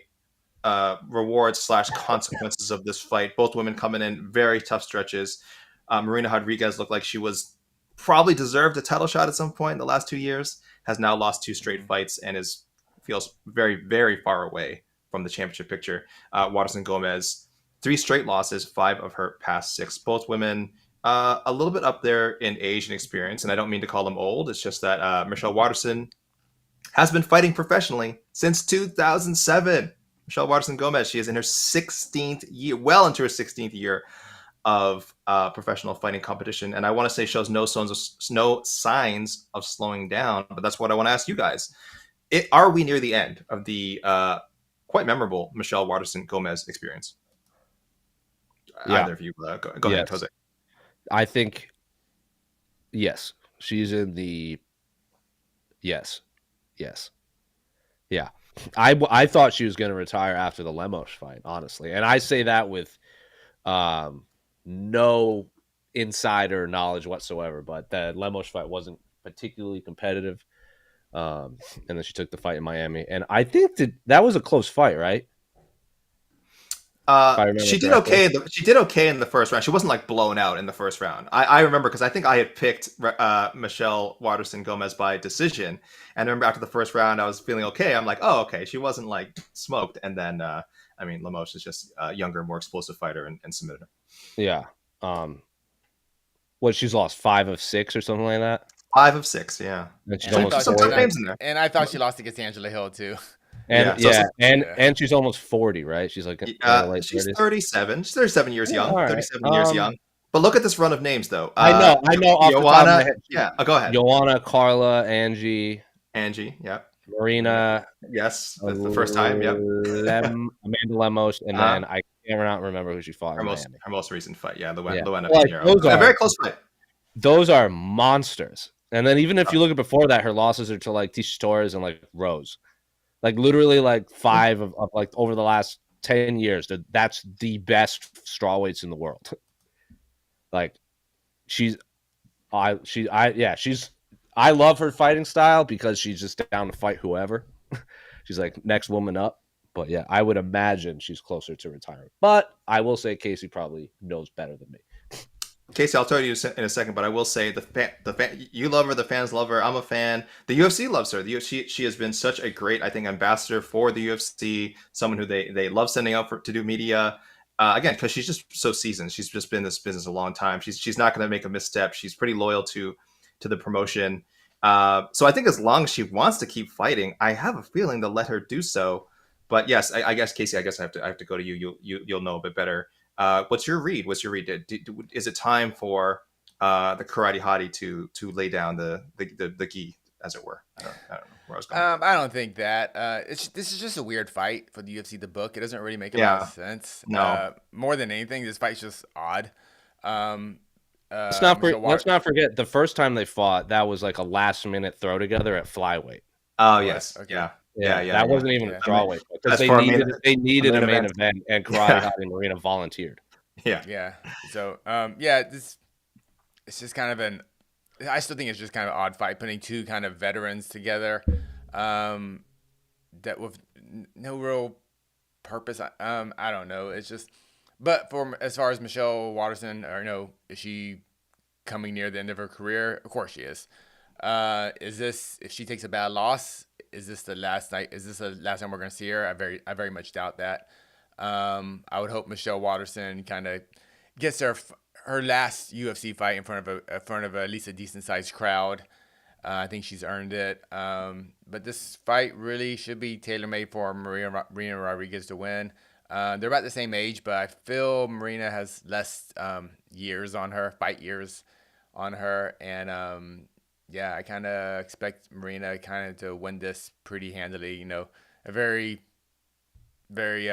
[SPEAKER 1] rewards slash consequences of this fight. Both women coming in very tough stretches. Marina Rodriguez looked like she was probably deserved a title shot at some point in the last 2 years. Has now lost 2 straight fights and feels very very far away from the championship picture. Waterson Gomez, 3 straight losses, 5 of her past 6. Both women a little bit up there in age and experience, and I don't mean to call them old. It's just that Michelle Waterson has been fighting professionally since 2007. Michelle Waterson Gomez, she is in her 16th year, well into her 16th year of professional fighting competition, and I want to say shows no signs of slowing down. But that's what I want to ask you guys: are we near the end of the quite memorable Michelle Waterson Gomez experience?
[SPEAKER 3] Yeah.
[SPEAKER 1] Either of you, go ahead, Jose.
[SPEAKER 3] I think yes, she's in the yes. Yeah. I thought she was going to retire after the Lemos fight, honestly. And I say that with no insider knowledge whatsoever, but the Lemos fight wasn't particularly competitive. And then she took the fight in Miami. And I think that was a close fight, right?
[SPEAKER 1] She did okay. She did okay in the first round. She wasn't like blown out in the first round. I remember because I think I had picked Michelle Waterson Gomez by decision, and I remember after the first round I was feeling okay. I'm like, oh, okay, she wasn't like smoked. And then Lemos is just a younger, more explosive fighter and submitted her.
[SPEAKER 3] Yeah. She's lost 5 of 6 or something like that.
[SPEAKER 1] 5 of 6, yeah.
[SPEAKER 3] And she's
[SPEAKER 2] almost
[SPEAKER 1] some tough names in there.
[SPEAKER 2] And I thought she lost against Angela Hill too.
[SPEAKER 3] And and she's almost 40, right? She's like
[SPEAKER 1] she's 37. She's 37 years young.
[SPEAKER 3] Right.
[SPEAKER 1] 37 years young. But look at this run of names, though.
[SPEAKER 3] I know. Off the top of my head.
[SPEAKER 1] Yeah, go ahead.
[SPEAKER 3] Joanna, Carla, Angie,
[SPEAKER 1] yeah.
[SPEAKER 3] Marina.
[SPEAKER 1] Yes, that's the first time. Yep.
[SPEAKER 3] Amanda Lemos, and then I cannot remember who she fought.
[SPEAKER 1] Her most recent fight, yeah, Luana
[SPEAKER 3] Pinheiro.
[SPEAKER 1] A very close fight.
[SPEAKER 3] Those are monsters. And then even if you look at before that, her losses are to like Tisha Torres and like Rose. Like literally like 5 of like over the last 10 years. That's the best strawweights in the world. Like I love her fighting style because she's just down to fight whoever. She's like next woman up. But yeah, I would imagine she's closer to retirement. But I will say Casey probably knows better than me.
[SPEAKER 1] Casey, I'll tell you in a second, but I will say the fan, you love her, the fans love her. I'm a fan. The UFC loves her. She has been such a great, I think, ambassador for the UFC. Someone who they love sending out to do media. Again, because she's just so seasoned. She's just been in this business a long time. She's not going to make a misstep. She's pretty loyal to the promotion. So I think as long as she wants to keep fighting, I have a feeling they'll let her do so. But yes, I guess Casey, I have to go to you. You'll know a bit better. What's your read? Is it time for the Karate Hottie to lay down the gi, as it were? I don't know where I was going.
[SPEAKER 2] I don't think that. This is just a weird fight for the UFC to book. It doesn't really make a lot of sense.
[SPEAKER 1] No.
[SPEAKER 2] More than anything, this fight's just odd.
[SPEAKER 3] Let's not forget the first time they fought. That was like a last minute throw together at flyweight.
[SPEAKER 1] Oh yes,
[SPEAKER 2] okay.
[SPEAKER 1] Yeah.
[SPEAKER 3] That wasn't even a strawweight because they needed a main event, and Karate Hottie and Marina volunteered.
[SPEAKER 1] Yeah.
[SPEAKER 2] So it's just kind of I still think it's just kind of an odd fight, putting 2 kind of veterans together, that with no real purpose. I don't know. It's just, but as far as Michelle Waterson, is she coming near the end of her career? Of course she is. Is this, if she takes a bad loss, is this the last night? Is this the last time we're going to see her? I very much doubt that. I would hope Michelle Waterson kind of gets her last UFC fight in front of at least a decent sized crowd. I think she's earned it. But this fight really should be tailor made for Marina Rodriguez to win. They're about the same age, but I feel Marina has less fight years on her, and I kind of expect Marina kind of to win this pretty handily. A very, very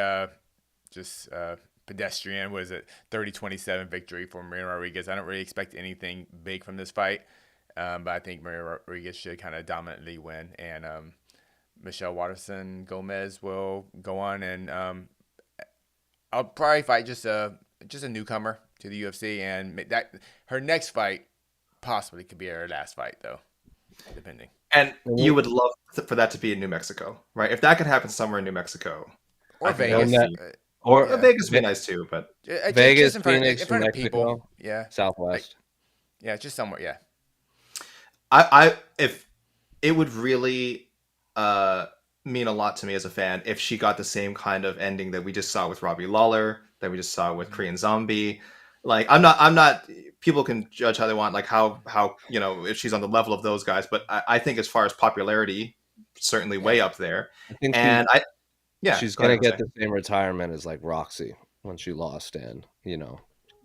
[SPEAKER 2] pedestrian, 30-27 victory for Marina Rodriguez. I don't really expect anything big from this fight, but I think Marina Rodriguez should kind of dominantly win, and Michelle Waterson Gomez will go on, and I'll probably fight just a newcomer, to the UFC, and that her next fight possibly could be her last fight, though, depending.
[SPEAKER 1] And you would love for that to be in New Mexico, right? If that could happen somewhere in New Mexico,
[SPEAKER 2] Or
[SPEAKER 1] I think that would
[SPEAKER 2] Vegas.
[SPEAKER 1] be,
[SPEAKER 3] Or
[SPEAKER 2] Yeah.
[SPEAKER 1] Vegas would be nice too. But
[SPEAKER 3] Vegas,
[SPEAKER 2] just in
[SPEAKER 3] Phoenix,
[SPEAKER 2] front
[SPEAKER 3] New
[SPEAKER 2] of people.
[SPEAKER 3] Mexico,
[SPEAKER 2] Yeah.
[SPEAKER 3] Southwest.
[SPEAKER 2] Yeah, just somewhere. Yeah.
[SPEAKER 1] if it would really mean a lot to me as a fan if she got the same kind of ending that we just saw with Robbie Lawler, that we just saw with Korean Zombie. Like I'm not. People can judge how they want, like how if she's on the level of those guys. But I think as far as popularity, certainly way up there.
[SPEAKER 3] I think
[SPEAKER 1] And
[SPEAKER 3] she's gonna get the same retirement as like Roxy when she lost, and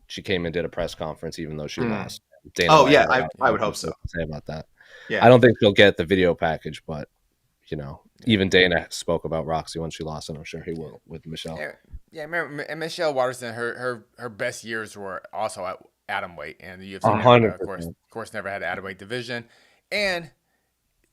[SPEAKER 3] she came and did a press conference even though she lost. Dana
[SPEAKER 1] I would hope so.
[SPEAKER 3] Say about that.
[SPEAKER 1] Yeah,
[SPEAKER 3] I don't think she'll get the video package, but even Dana spoke about Roxy when she lost, and I'm sure he will with Michelle.
[SPEAKER 2] Yeah, remember, and Michelle Waterson, her best years were also at atomweight, and the UFC
[SPEAKER 3] 100%.
[SPEAKER 2] of course never had an atomweight division. And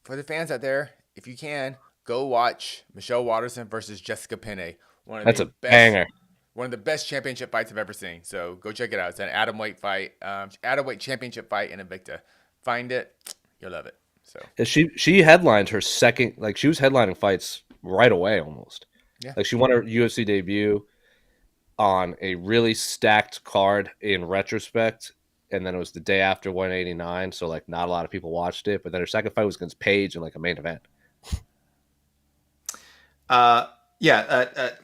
[SPEAKER 2] for the fans out there, if you can, go watch Michelle Waterson versus Jessica Penne.
[SPEAKER 3] That's a banger.
[SPEAKER 2] One of the best championship fights I've ever seen. So go check it out. It's an atomweight fight, atomweight championship fight in Invicta. Find it, you'll love it. So
[SPEAKER 3] she headlined her second, like she was headlining fights right away almost.
[SPEAKER 2] Yeah.
[SPEAKER 3] Like she won her UFC debut on a really stacked card in retrospect, and then it was the day after 189, so like not a lot of people watched it. But then her second fight was against Paige in like a main event.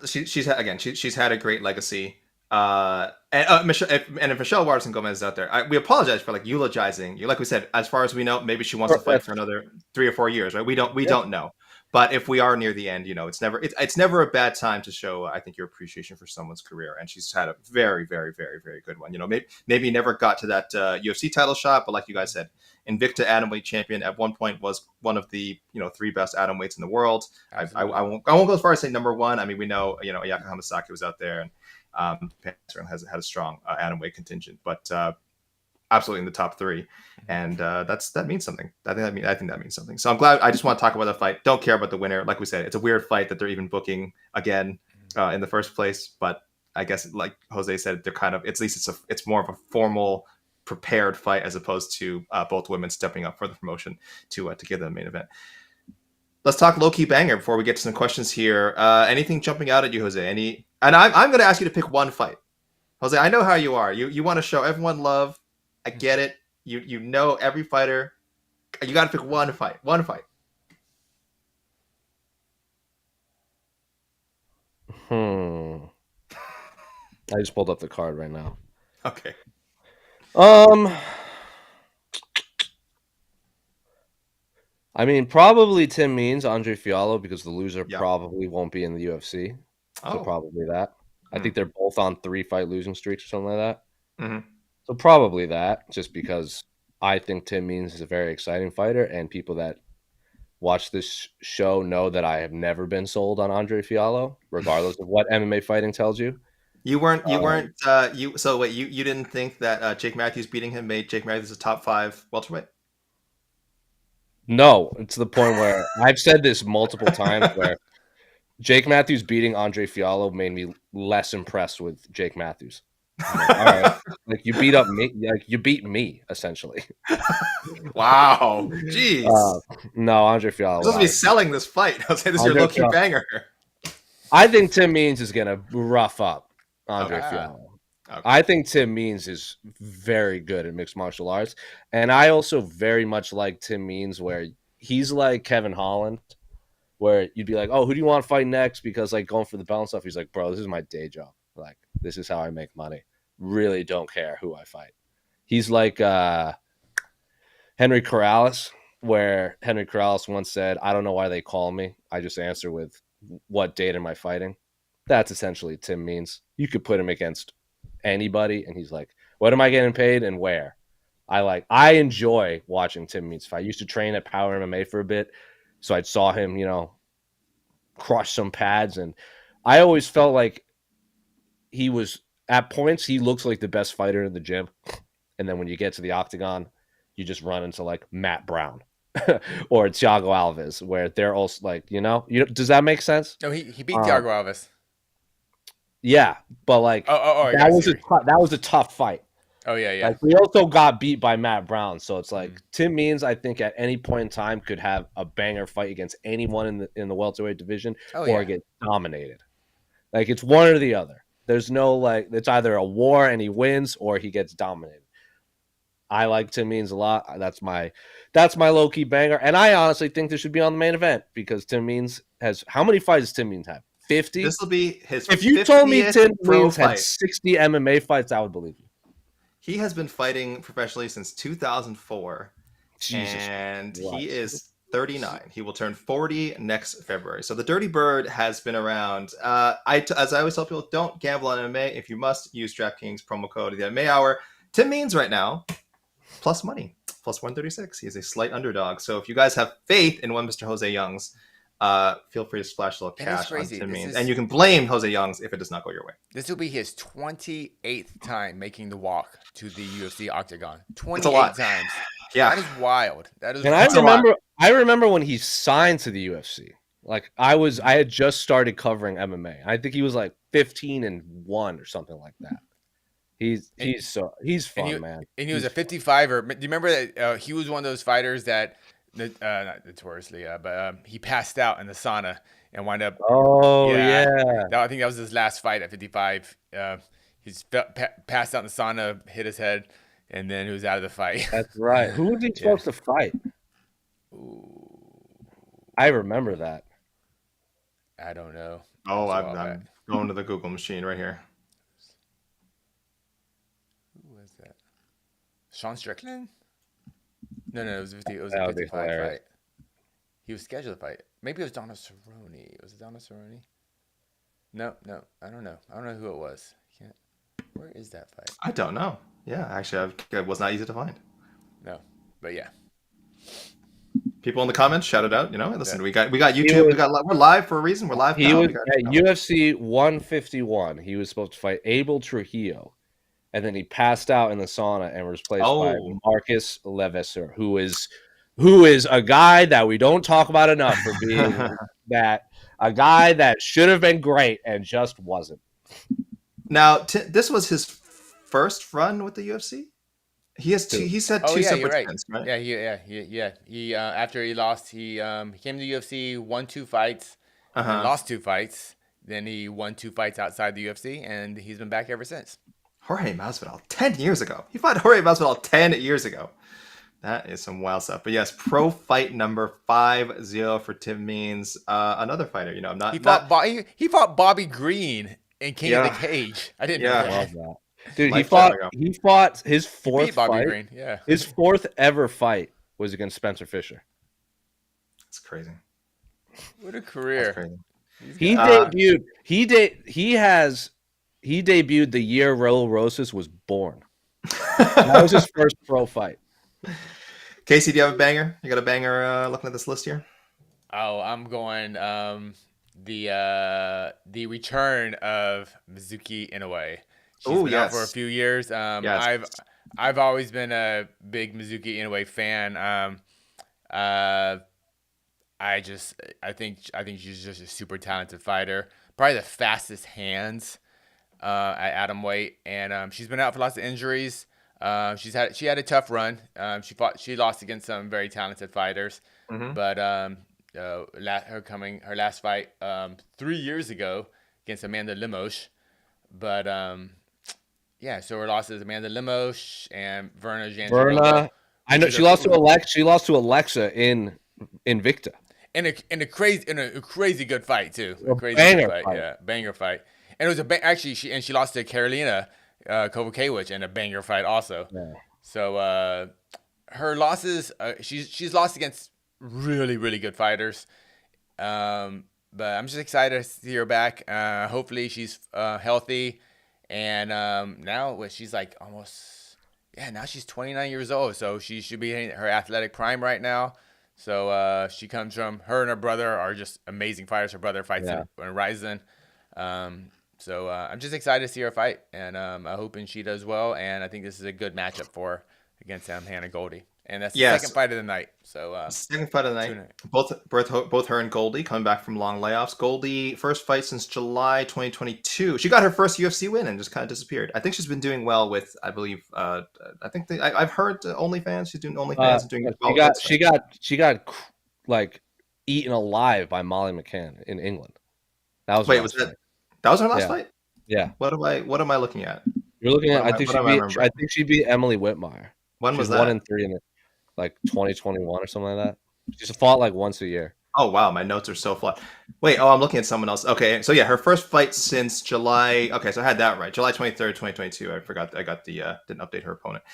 [SPEAKER 1] She's had a great legacy. If Michelle Waterson Gomez is out there, we apologize for like eulogizing you. Like we said, as far as we know, maybe she wants to fight for another 3 or 4 years, right? We don't know. But if we are near the end, it's never a bad time to show, I think, your appreciation for someone's career. And she's had a very, very, very, very good one. Maybe never got to that UFC title shot, but like you guys said, Invicta atomweight champion at one point, was one of the 3 best atomweights in the world. I won't go as far as say number one. I mean, we know Ayaka Hamasaki was out there, and Japan has had a strong atomweight contingent, but absolutely in the top 3, and that means something. I think that means something. So I'm glad. I just want to talk about the fight. Don't care about the winner. Like we said, it's a weird fight that they're even booking again in the first place. But I guess, like Jose said, they're kind of, at least it's more of a formal, prepared fight as opposed to both women stepping up for the promotion to give them the main event. Let's talk low-key banger before we get to some questions here. Anything jumping out at you, Jose? And I'm going to ask you to pick one fight. Jose, I know how you are. You want to show everyone love. I get it. You know every fighter. You got to pick one fight. One fight.
[SPEAKER 3] I just pulled up the card right now.
[SPEAKER 1] Okay.
[SPEAKER 3] I mean, probably Tim Means, Andre Fiallo, because the loser probably won't be in the UFC. So probably that. I think they're both on 3-fight losing streaks or something like that.
[SPEAKER 1] Mm-hmm.
[SPEAKER 3] So probably that, just because I think Tim Means is a very exciting fighter, and people that watch this show know that I have never been sold on Andre Fiallo, regardless of what MMA fighting tells you.
[SPEAKER 1] You didn't think that Jake Matthews beating him made Jake Matthews a top 5 welterweight?
[SPEAKER 3] No, it's the point where I've said this multiple times where Jake Matthews beating Andre Fiallo made me less impressed with Jake Matthews. Like, all right, like you beat me essentially.
[SPEAKER 1] Wow, jeez.
[SPEAKER 3] No, Andre Fiallo.
[SPEAKER 1] I'm supposed to be selling this fight. I'll say this is your low-key banger.
[SPEAKER 3] I think Tim Means is gonna rough up Andre Fiallo. Okay. I think Tim Means is very good at mixed martial arts, and I also very much like Tim Means, where he's like Kevin Holland, where you'd be like, "Oh, who do you want to fight next?" Because like going for the belt and stuff, he's like, "Bro, this is my day job. Like, this is how I make money. Really don't care who I fight." He's like Henry Corrales, where Henry Corrales once said, "I don't know why they call me. I just answer with what date am I fighting." That's essentially Tim Means. You could put him against anybody, and he's like, "What am I getting paid and where?" I enjoy watching Tim Means fight. I used to train at Power MMA for a bit, so I saw him, crush some pads, and I always felt like he was, at points, he looks like the best fighter in the gym, and then when you get to the octagon, you just run into like Matt Brown or Thiago Alves, where they're also like, does that make sense?
[SPEAKER 2] No, he beat Thiago Alves.
[SPEAKER 3] Yeah, but like
[SPEAKER 2] I
[SPEAKER 3] that
[SPEAKER 2] got
[SPEAKER 3] was
[SPEAKER 2] you.
[SPEAKER 3] that was a tough fight.
[SPEAKER 2] Oh yeah.
[SPEAKER 3] Like we also got beat by Matt Brown, so it's like
[SPEAKER 2] Mhm.
[SPEAKER 3] Tim Means. I think at any point in time could have a banger fight against anyone in the welterweight division,
[SPEAKER 2] Oh
[SPEAKER 3] or
[SPEAKER 2] yeah.
[SPEAKER 3] get dominated. Like it's one or the other. There's no like it's either a war and he wins or he gets dominated. I like Tim Means a lot. That's my low key banger, and I honestly think this should be on the main event because Tim Means has how many fights does Tim Means have? 50.
[SPEAKER 1] This will be his
[SPEAKER 3] If you told me
[SPEAKER 1] 50th
[SPEAKER 3] Tim
[SPEAKER 1] pro
[SPEAKER 3] Means had
[SPEAKER 1] fight.
[SPEAKER 3] 60 MMA fights, I would believe you.
[SPEAKER 1] He has been fighting professionally since 2004,
[SPEAKER 3] Jesus
[SPEAKER 1] and he
[SPEAKER 3] Christ.
[SPEAKER 1] is 39. He will turn 40 next February. So the Dirty Bird has been around. As I always tell people, don't gamble on MMA. If you must, use DraftKings promo code the MMA Hour. Tim Means right now plus money, plus 136. He is a slight underdog. So if you guys have faith in one Mr. José Youngs, feel free to splash a little
[SPEAKER 2] And it's
[SPEAKER 1] cash on
[SPEAKER 2] crazy.
[SPEAKER 1] Tim
[SPEAKER 2] This
[SPEAKER 1] Means.
[SPEAKER 2] is-
[SPEAKER 1] And you can blame José Youngs if it does not go your way.
[SPEAKER 2] This will be his 28th time making the walk to the UFC octagon.
[SPEAKER 1] It's a
[SPEAKER 2] 28
[SPEAKER 1] lot.
[SPEAKER 2] times.
[SPEAKER 1] Yeah.
[SPEAKER 2] That is wild. That is
[SPEAKER 3] And
[SPEAKER 2] wild.
[SPEAKER 3] I remember when he signed to the UFC. Like I had just started covering MMA. I think he was like 15-1 or something like that. He's fun, man.
[SPEAKER 2] And he was a 55er. Do you remember that he was one of those fighters that, not notoriously, but he passed out in the sauna and wound up.
[SPEAKER 3] Oh yeah.
[SPEAKER 2] I think that was his last fight at 55. He's passed out in the sauna, hit his head, and then he was out of the fight.
[SPEAKER 3] That's right. Who was he supposed to fight?
[SPEAKER 2] Ooh,
[SPEAKER 3] I remember that.
[SPEAKER 2] I don't know.
[SPEAKER 1] Oh,
[SPEAKER 2] That's a while
[SPEAKER 1] I'm
[SPEAKER 2] back.
[SPEAKER 1] going to the Google machine right here.
[SPEAKER 2] Who was that? Sean Strickland? No, it was a
[SPEAKER 3] That would be
[SPEAKER 2] 55
[SPEAKER 3] hilarious.
[SPEAKER 2] fight. He was scheduled to fight. Maybe it was Donna Cerrone. Was it Donna Cerrone? No, I don't know. I don't know who it was. Where is that fight?
[SPEAKER 1] I don't know. Yeah, actually, it was not easy to find.
[SPEAKER 2] No, but yeah.
[SPEAKER 1] People in the comments, shout it out. Listen,
[SPEAKER 2] Yeah.
[SPEAKER 1] we got YouTube. We're live for a reason. We're live.
[SPEAKER 3] He
[SPEAKER 1] now.
[SPEAKER 3] was
[SPEAKER 1] We got-
[SPEAKER 3] at UFC 151. He was supposed to fight Abel Trujillo, and then he passed out in the sauna and was replaced by Marcus Leveser, who is a guy that we don't talk about enough for being a guy that should have been great and just wasn't.
[SPEAKER 1] Now, this was his first run with the UFC. He has two. He's had two separate stints, right?
[SPEAKER 2] Yeah. He after he lost, he came to the UFC, won 2 fights, and lost 2 fights. Then he won 2 fights outside the UFC, and he's been back ever since.
[SPEAKER 1] Jorge Masvidal 10 years ago. He fought Jorge Masvidal 10 years ago. That is some wild stuff. But yes, pro fight number 50 for Tim Means. Another fighter. I'm not.
[SPEAKER 2] He fought Bobby Green in King of the Cage. I didn't know
[SPEAKER 3] I
[SPEAKER 2] that.
[SPEAKER 3] love that. Dude, he
[SPEAKER 1] Lifetime
[SPEAKER 3] fought his fourth
[SPEAKER 2] Beat Bobby
[SPEAKER 3] fight.
[SPEAKER 2] Green. Yeah.
[SPEAKER 3] His fourth ever fight was against Spencer Fisher.
[SPEAKER 1] That's crazy.
[SPEAKER 2] What a
[SPEAKER 1] That's
[SPEAKER 2] career.
[SPEAKER 1] crazy.
[SPEAKER 3] He debuted. He debuted the year Raul Rosas was born. That was his first pro fight.
[SPEAKER 1] Casey, do you have a banger? You got a banger looking at this list here?
[SPEAKER 2] Oh, I'm going the return of Mizuki Inoue. She's been out for a few years.
[SPEAKER 1] Yes.
[SPEAKER 2] I've always been a big Mizuki Inoue fan. I think she's just a super talented fighter. Probably the fastest hands at atom weight, and she's been out for lots of injuries. She had a tough run. She lost against some very talented fighters, but her last fight 3 years ago against Amanda Lemos, but yeah. So her losses: Amanda Lemos and Verna Jandiroba.
[SPEAKER 3] I know she lost to Alexa. She lost to Alexa in Invicta.
[SPEAKER 2] In a crazy good fight too.
[SPEAKER 3] Banger fight.
[SPEAKER 2] Yeah, banger fight. And it was she lost to Karolina Kowalkiewicz in a banger fight also.
[SPEAKER 3] Yeah.
[SPEAKER 2] So her losses, she's lost against really good fighters. But I'm just excited to see her back. Hopefully she's healthy. And now she's like now she's 29 years old, so she should be in her athletic prime right now. So she comes from her and her brother are just amazing fighters. Her brother fights in Ryzen. So I'm just excited to see her fight, and I'm hoping she does well. And I think this is a good matchup for her against Hannah Goldie. and that's the
[SPEAKER 1] Yes.
[SPEAKER 2] second fight of the night. So
[SPEAKER 1] Second fight of the night.
[SPEAKER 2] tune in.
[SPEAKER 1] Both her and Goldie coming back from long layoffs. Goldie, first fight since July 2022. She got her first UFC win and just kind of disappeared. I think she's been doing well with, I believe, I think I've heard OnlyFans. She's doing OnlyFans and doing well.
[SPEAKER 3] She got like eaten alive by Molly McCann in England. That was
[SPEAKER 1] Wait, was that was her last fight?
[SPEAKER 3] Yeah.
[SPEAKER 1] What am I looking at?
[SPEAKER 3] You're looking at.
[SPEAKER 1] What
[SPEAKER 3] I think she beat Emily Whitmire.
[SPEAKER 1] When was
[SPEAKER 3] She's
[SPEAKER 1] that?
[SPEAKER 3] 1-3 in it, like 2021 or something like that. She's fought like once a year.
[SPEAKER 1] Oh wow, my notes are so flat. Wait, I'm looking at someone else. Okay, so yeah, her first fight since July. Okay, so I had that right. July 23rd, 2022. I forgot. I got the didn't update her opponent.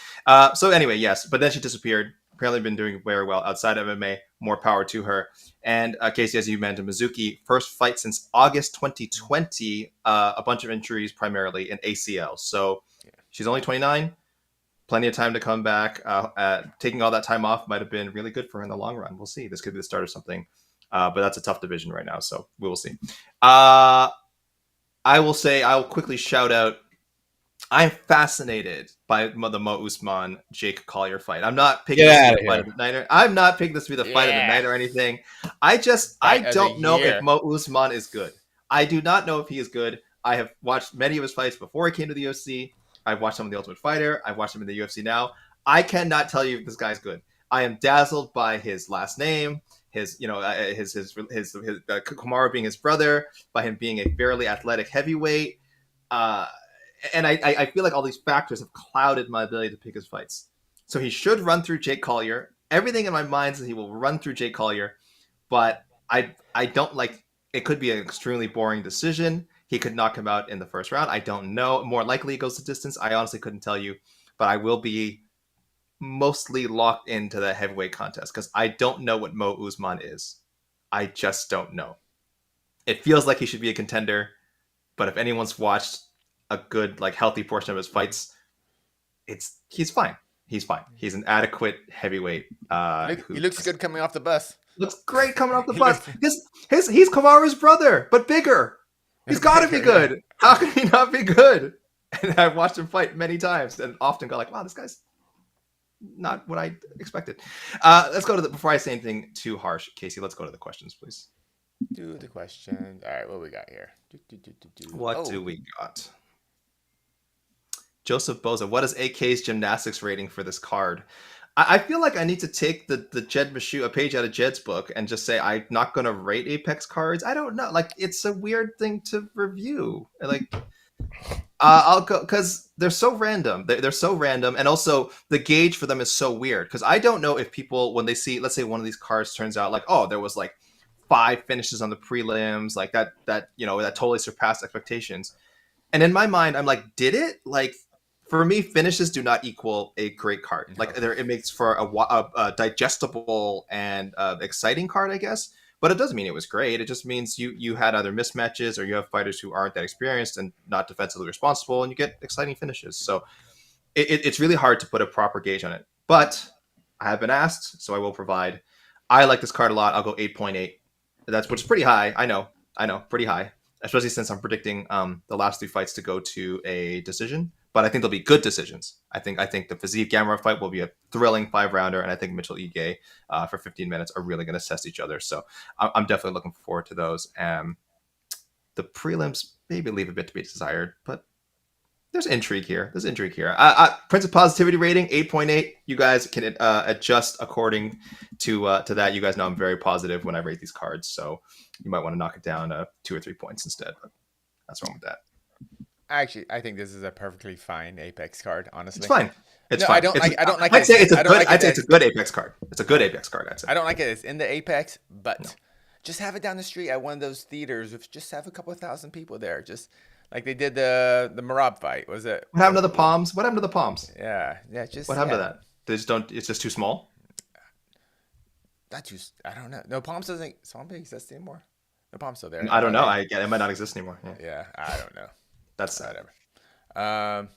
[SPEAKER 1] So anyway, yes, but then she disappeared. Apparently been doing very well outside of MMA. More power to her. And Casey, as you mentioned, Mizuki, first fight since August 2020. A bunch of injuries, primarily in ACL. So she's only 29. Plenty of time to come back. Taking all that time off might have been really good for her in the long run. We'll see. This could be the start of something. But that's a tough division right now, so we will see. I will say, I'll quickly shout out, I'm fascinated by the Mo Usman Jake Collier fight. I'm not picking this to be the fight of the night. I'm not picking this to be the fight of the night or anything. I don't know if Mo Usman is good. I do not know if he is good. I have watched many of his fights before he came to the UFC. I've watched him in The Ultimate Fighter. I've watched him in the UFC now. I cannot tell you if this guy's good. I am dazzled by his last name, his Kamaru being his brother, by him being a fairly athletic heavyweight. And I feel like all these factors have clouded my ability to pick his fights. So he should run through Jake Collier. Everything in my mind says he will run through Jake Collier, but I don't like. It could be an extremely boring decision. He could knock him out in the first round. I don't know. More likely it goes the distance. I honestly couldn't tell you, but I will be mostly locked into the heavyweight contest because I don't know what Mo Usman is. I just don't know. It feels like he should be a contender, but if anyone's watched a good, like, healthy portion of his fights, he's fine. He's fine. He's an adequate heavyweight.
[SPEAKER 2] He looks good coming off the bus.
[SPEAKER 1] Looks great coming off the bus. He's Kamaru's brother, but bigger. He's got to be good. How can he not be good? And I've watched him fight many times and often go like, wow, this guy's not what I expected. Let's go to before I say anything too harsh, Casey, let's go to the questions, please.
[SPEAKER 2] Do the question. All right, what we got here?
[SPEAKER 1] What do we got? Joseph Boza, what is AK's gymnastics rating for this card? I feel like I need to take the Jed Mashu, a page out of Jed's book, and just say I'm not going to rate Apex cards. I don't know. Like, it's a weird thing to review. Like, I'll go because they're so random. They're so random, and also the gauge for them is so weird. Because I don't know if people, when they see, let's say one of these cards turns out like, oh, there was like 5 finishes on the prelims, like that totally surpassed expectations. And in my mind, I'm like, did it? Like, for me, finishes do not equal a great card. Like, it makes for a digestible and exciting card, I guess. But it doesn't mean it was great. It just means you had either mismatches or you have fighters who aren't that experienced and not defensively responsible, and you get exciting finishes. So it's really hard to put a proper gauge on it. But I have been asked, so I will provide. I like this card a lot. I'll go 8.8. Which is pretty high. I know, pretty high. Especially since I'm predicting the last 3 fights to go to a decision. But I think they'll be good decisions. I think the Fiziev Gamrot fight will be a thrilling 5-rounder, and I think Mitchell Ige for 15 minutes are really going to test each other. So I'm definitely looking forward to those. The prelims maybe leave a bit to be desired, but there's intrigue here. Prince of Positivity rating 8.8. You guys can adjust according to that. You guys know I'm very positive when I rate these cards, so you might want to knock it down 2 or 3 points instead. But that's wrong with that.
[SPEAKER 2] Actually, I think this is a perfectly fine Apex card. Honestly,
[SPEAKER 1] it's fine. It's fine.
[SPEAKER 2] I don't like.
[SPEAKER 1] I'd say it's a good Apex card. It's a good Apex card. I'd say.
[SPEAKER 2] I don't like it. It's in the Apex, but just have it down the street at one of those theaters. Just have a couple of thousand people there. Just like they did the Marab fight. Was it?
[SPEAKER 1] What happened to the Palms?
[SPEAKER 2] Yeah. Just
[SPEAKER 1] what happened to that? They just don't. It's just too small.
[SPEAKER 2] I don't know. No, Palms doesn't exist anymore. The Palms still there.
[SPEAKER 1] I don't know. It might not exist anymore.
[SPEAKER 2] Yeah, I don't know.
[SPEAKER 1] That's sad.
[SPEAKER 2] Whatever.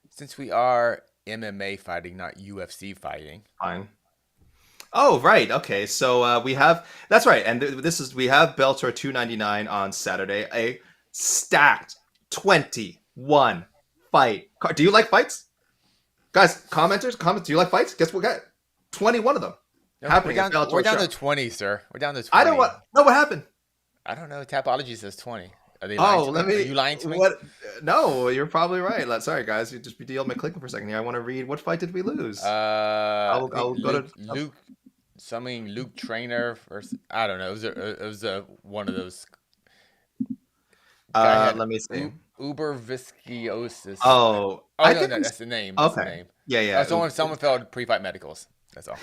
[SPEAKER 2] Since we are MMA fighting, not UFC fighting.
[SPEAKER 1] Fine. Oh, right. Okay. So we have, that's right. And we have Bellator 299 on Saturday, a stacked 21 fight. Do you like fights? Guys, comment. Do you like fights? Guess what, guys? 21 of them
[SPEAKER 2] No,
[SPEAKER 1] happening. at Bellator
[SPEAKER 2] we're down
[SPEAKER 1] show.
[SPEAKER 2] to 20, sir. We're down to 20.
[SPEAKER 1] I don't what. No, what happened?
[SPEAKER 2] I don't know. Tapology says 20. Are they lying
[SPEAKER 1] Oh,
[SPEAKER 2] to
[SPEAKER 1] let
[SPEAKER 2] me?
[SPEAKER 1] me.
[SPEAKER 2] Are you lying to me?
[SPEAKER 1] What? No, you're probably right. Sorry, guys. You just be dealing with clicking for a second here. I want to read. What fight did we lose?
[SPEAKER 2] I think
[SPEAKER 1] I'll go to
[SPEAKER 2] Luke Trainer versus, I don't know. It was one of those. Guy had
[SPEAKER 1] let me see.
[SPEAKER 2] Uber viscosis.
[SPEAKER 1] Oh,
[SPEAKER 2] Oh
[SPEAKER 1] I
[SPEAKER 2] no,
[SPEAKER 1] think
[SPEAKER 2] no,
[SPEAKER 1] we-
[SPEAKER 2] that's the name. That's the
[SPEAKER 1] okay.
[SPEAKER 2] name.
[SPEAKER 1] Yeah.
[SPEAKER 2] Someone failed pre-fight medicals. That's all.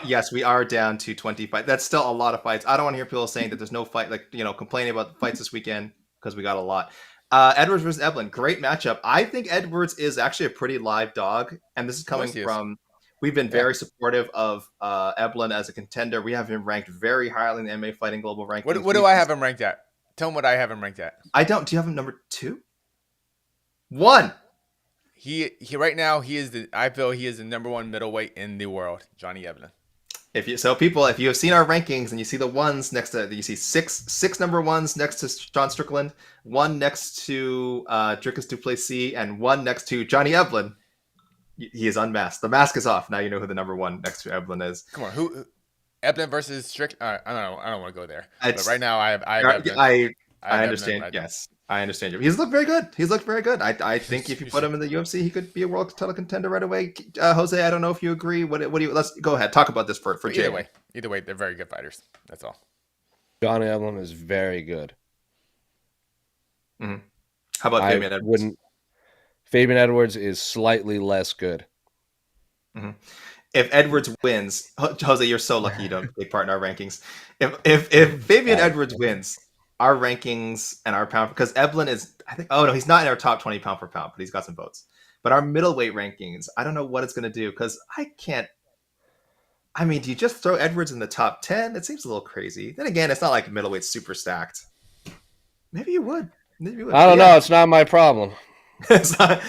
[SPEAKER 1] Yes, we are down to 20 fights. That's still a lot of fights. I don't want to hear people saying that there's no fight, like, complaining about the fights this weekend because we got a lot. Edwards versus Eblin, great matchup. I think Edwards is actually a pretty live dog, and this is coming from. We've been very supportive of Eblin as a contender. We have him ranked very highly in the MMA Fighting Global rankings.
[SPEAKER 2] What do I have him ranked at? Tell him what I have him ranked at.
[SPEAKER 1] I don't. Do you have him number 2? 1.
[SPEAKER 2] He right now I feel he is the number 1 middleweight in the world, Johnny Eblin.
[SPEAKER 1] If you have seen our rankings and you see the ones next to, you see six number ones next to Sean Strickland, 1 next to Dricus Duplessis, and 1 next to Johnny Eblin. He is unmasked. The mask is off. Now you know who the number 1 next to Eblin is.
[SPEAKER 2] Come on, who Eblin versus Strickland? I don't want to go there. But right now I have Eblin.
[SPEAKER 1] I understand. Right. Yes, I understand you. He's looked very good. I think if you put him in the UFC, he could be a world title contender right away. Jose, I don't know if you agree. What do you? Let's go ahead. Talk about this for Jay.
[SPEAKER 2] Either way, they're very good fighters. That's all.
[SPEAKER 3] Johnny Eblin is very good.
[SPEAKER 1] Mm-hmm. How about Fabian Edwards?
[SPEAKER 3] Fabian Edwards is slightly less good.
[SPEAKER 1] Mm-hmm. If Edwards wins, Jose, you're so lucky you don't take part in our rankings. If Fabian Edwards wins, our rankings and our pound, because Eblin is, I think, oh no, he's not in our top 20 pound for pound, but he's got some votes. But our middleweight rankings, I don't know what it's going to do because I can't. I mean, do you just throw Edwards in the top 10? It seems a little crazy. Then again, it's not like middleweight's super stacked. Maybe you would.
[SPEAKER 3] I don't know. It's not my problem.
[SPEAKER 1] It's not,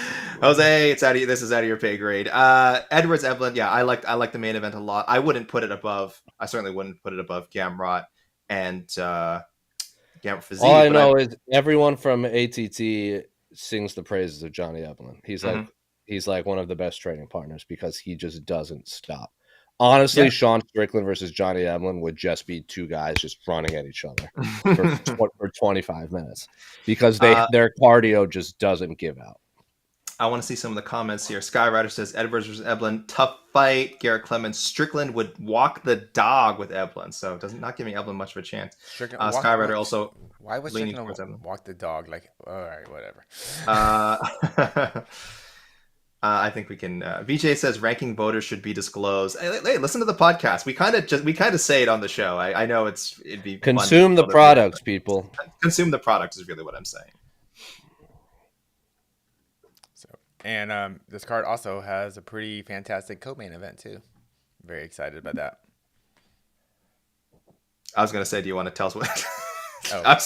[SPEAKER 1] Jose, it's out of you. This is out of your pay grade. Edwards, Eblin, yeah, I like the main event a lot. I certainly wouldn't put it above Gamrot and Gamrot Fiziev.
[SPEAKER 3] All I know is everyone from ATT sings the praises of Johnny Eblin. He's like one of the best training partners because he just doesn't stop. Honestly, Sean Strickland versus Johnny Eblin would just be 2 guys just running at each other for 25 minutes because their cardio just doesn't give out.
[SPEAKER 1] I want to see some of the comments here. Skyrider says Edwards versus Eblin, tough fight. Garrett Clemens, Strickland would walk the dog with Eblin, so not giving Eblin much of a chance. Skyrider also
[SPEAKER 2] why was
[SPEAKER 1] leaning
[SPEAKER 2] Strickland
[SPEAKER 1] towards Eblin.
[SPEAKER 2] Walk the dog? Like, all right, whatever.
[SPEAKER 1] I think we can. VJ says ranking voters should be disclosed. Hey, listen to the podcast. We kind of say it on the show. I know it'd be
[SPEAKER 3] consume the products, people.
[SPEAKER 1] Consume the products is really what I'm saying.
[SPEAKER 2] So, and this card also has a pretty fantastic co-main event too. Very excited about that.
[SPEAKER 1] I was gonna say, do you want to tell us what?
[SPEAKER 2] Oh.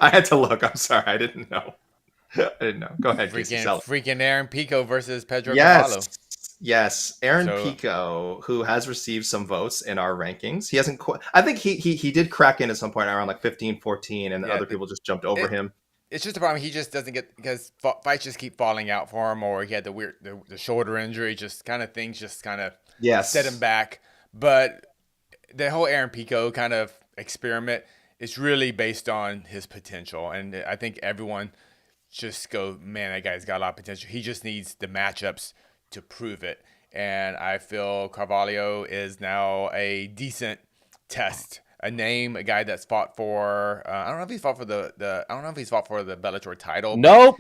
[SPEAKER 1] I had to look. I'm sorry, I didn't know. Go ahead.
[SPEAKER 2] Freaking Aaron Pico versus Pedro
[SPEAKER 1] Cavallo.
[SPEAKER 2] Cavallo.
[SPEAKER 1] Yes, Aaron Pico, who has received some votes in our rankings. He hasn't. I think he did crack in at some point around like 15, 14, and other people just jumped over him.
[SPEAKER 2] It's just a problem. He just doesn't get because fights just keep falling out for him, or he had the shoulder injury. Just kind of things just kind of set him back. But the whole Aaron Pico kind of experiment is really based on his potential, and I think everyone just go, man, that guy's got a lot of potential. He just needs the matchups to prove it. And I feel Carvalho is now a decent test. A guy that's fought for I don't know if he's fought for the Bellator title.
[SPEAKER 3] Nope.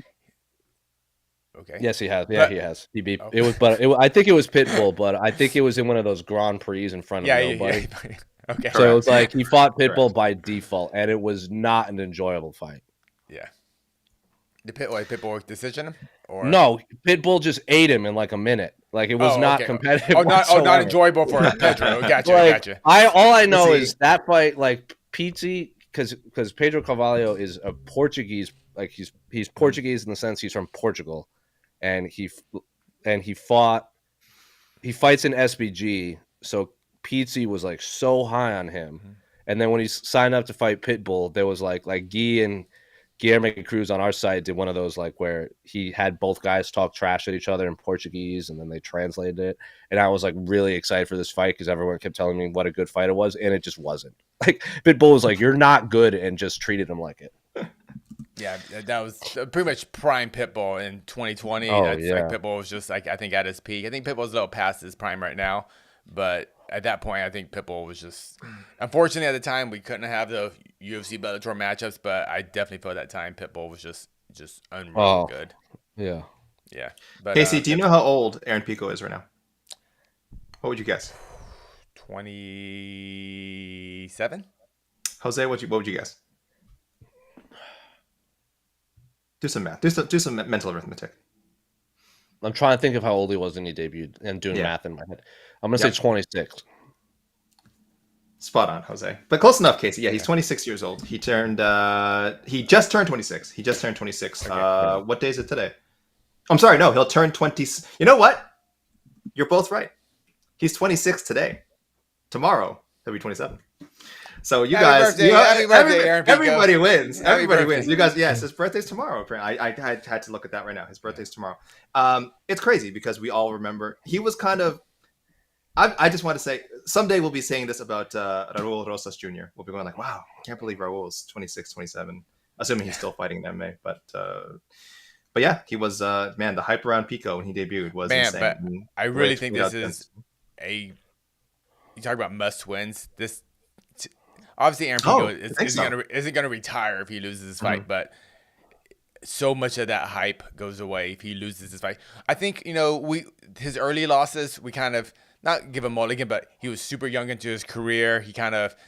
[SPEAKER 2] Okay.
[SPEAKER 3] Yes, he has. Yeah, he has. He beat it was, but I think it was Pitbull, but I think it was in one of those Grand Prix in front of nobody.
[SPEAKER 2] Yeah. Okay.
[SPEAKER 3] So it was like he fought Pitbull by default, and it was not an enjoyable fight.
[SPEAKER 2] Yeah. The Pitbull decision? Or
[SPEAKER 3] no, Pitbull just ate him in like a minute. Like it was not competitive.
[SPEAKER 2] Not enjoyable for Pedro. Gotcha.
[SPEAKER 3] All I know is that fight, like Pizzi, because Pedro Carvalho is a Portuguese, like he's Portuguese in the sense he's from Portugal, and he fights in SBG. So Pizzi was like so high on him, and then when he signed up to fight Pitbull, there was like Guy Guilherme Cruz on our site did one of those like where he had both guys talk trash at each other in Portuguese and then they translated it. And I was like really excited for this fight because everyone kept telling me what a good fight it was, and it just wasn't. Like Pitbull was like, "You're not good," and just treated him like it.
[SPEAKER 2] Yeah, that was pretty much prime Pitbull in 2020.
[SPEAKER 3] Oh,
[SPEAKER 2] That's
[SPEAKER 3] yeah.
[SPEAKER 2] like Pitbull was just like I think at his peak. I think Pitbull's a little past his prime right now, but at that point, I think Pitbull was just. Unfortunately, at the time, we couldn't have the UFC Bellator matchups, but I definitely feel at that time Pitbull was just unreal good.
[SPEAKER 3] Yeah.
[SPEAKER 2] Yeah. But,
[SPEAKER 1] Casey, do you know how old Aaron Pico is right now? What would you guess?
[SPEAKER 2] 27.
[SPEAKER 1] Jose, what would you guess? Do some math. Do some mental arithmetic.
[SPEAKER 3] I'm trying to think of how old he was when he debuted and doing math in my head. I'm going to say 26.
[SPEAKER 1] Spot on, Jose. But close enough, Casey. Yeah, he's 26 years old. He just turned 26. He just turned 26. Okay. What day is it today? I'm sorry, no, he'll turn 20. You know what? You're both right. He's 26 today. Tomorrow, he'll be 27. So you guys,
[SPEAKER 2] happy birthday, Aaron Pico.
[SPEAKER 1] Everybody wins.
[SPEAKER 2] Happy
[SPEAKER 1] Everybody
[SPEAKER 2] birthday.
[SPEAKER 1] wins. You guys, yes, his birthday's tomorrow. Apparently, I had to look at that right now. His birthday's tomorrow. It's crazy because we all remember he was kind of. I just want to say someday we'll be saying this about Raul Rosas Jr. We'll be going like, wow, I can't believe Raul's 26, 27, assuming he's still fighting in MMA. But yeah, he was man. The hype around Pico when he debuted was insane.
[SPEAKER 2] But I really think this is you talk about must wins. This. Obviously, Aaron Pico isn't going to retire if he loses this fight, but so much of that hype goes away if he loses this fight. I think his early losses we kind of not give him mulligan, but he was super young into his career. He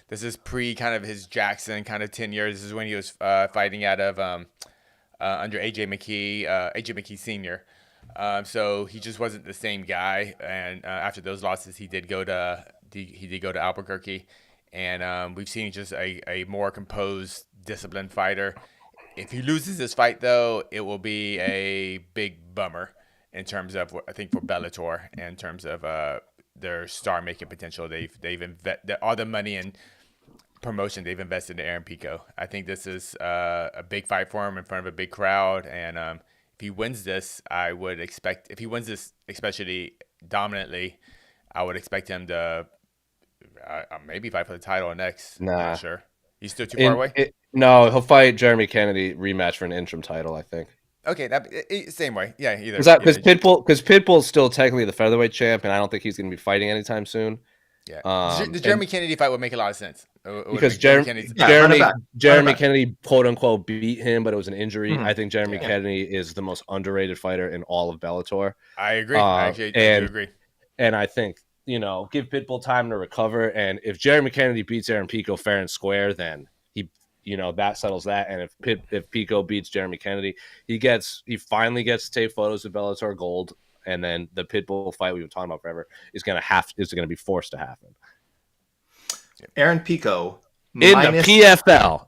[SPEAKER 2] this is pre kind of his Jackson kind of 10 years. This is when he was fighting out of under AJ McKee Sr. So he just wasn't the same guy. And after those losses, he did go to Albuquerque. And we've seen just a more composed, disciplined fighter. If he loses this fight, though, it will be a big bummer in terms of, I think, for Bellator, in terms of their star-making potential. They've invested all the money and promotion they've invested in Aaron Pico. I think this is a big fight for him in front of a big crowd. And if he wins this, I would expect, if he wins this especially dominantly, I would expect him to maybe fight for the title next.
[SPEAKER 3] Nah.
[SPEAKER 2] I'm not sure. He's still too far away?
[SPEAKER 3] No, he'll fight Jeremy Kennedy rematch for an interim title, I think.
[SPEAKER 2] Okay, same way. Yeah, either.
[SPEAKER 3] Because Pitbull's still technically the featherweight champ, and I don't think he's going to be fighting anytime soon.
[SPEAKER 2] Yeah, the Jeremy Kennedy fight would make a lot of sense.
[SPEAKER 3] Because Jeremy Kennedy, quote unquote, beat him, but it was an injury. I think Jeremy Kennedy is the most underrated fighter in all of Bellator.
[SPEAKER 2] I agree. I actually do agree.
[SPEAKER 3] And I think, give Pitbull time to recover. And if Jeremy Kennedy beats Aaron Pico fair and square, then that settles that. And if Pico beats Jeremy Kennedy, he finally gets to take photos of Bellator Gold. And then the Pitbull fight we've been talking about forever is going to be forced to happen.
[SPEAKER 1] Aaron Pico
[SPEAKER 3] in the PFL.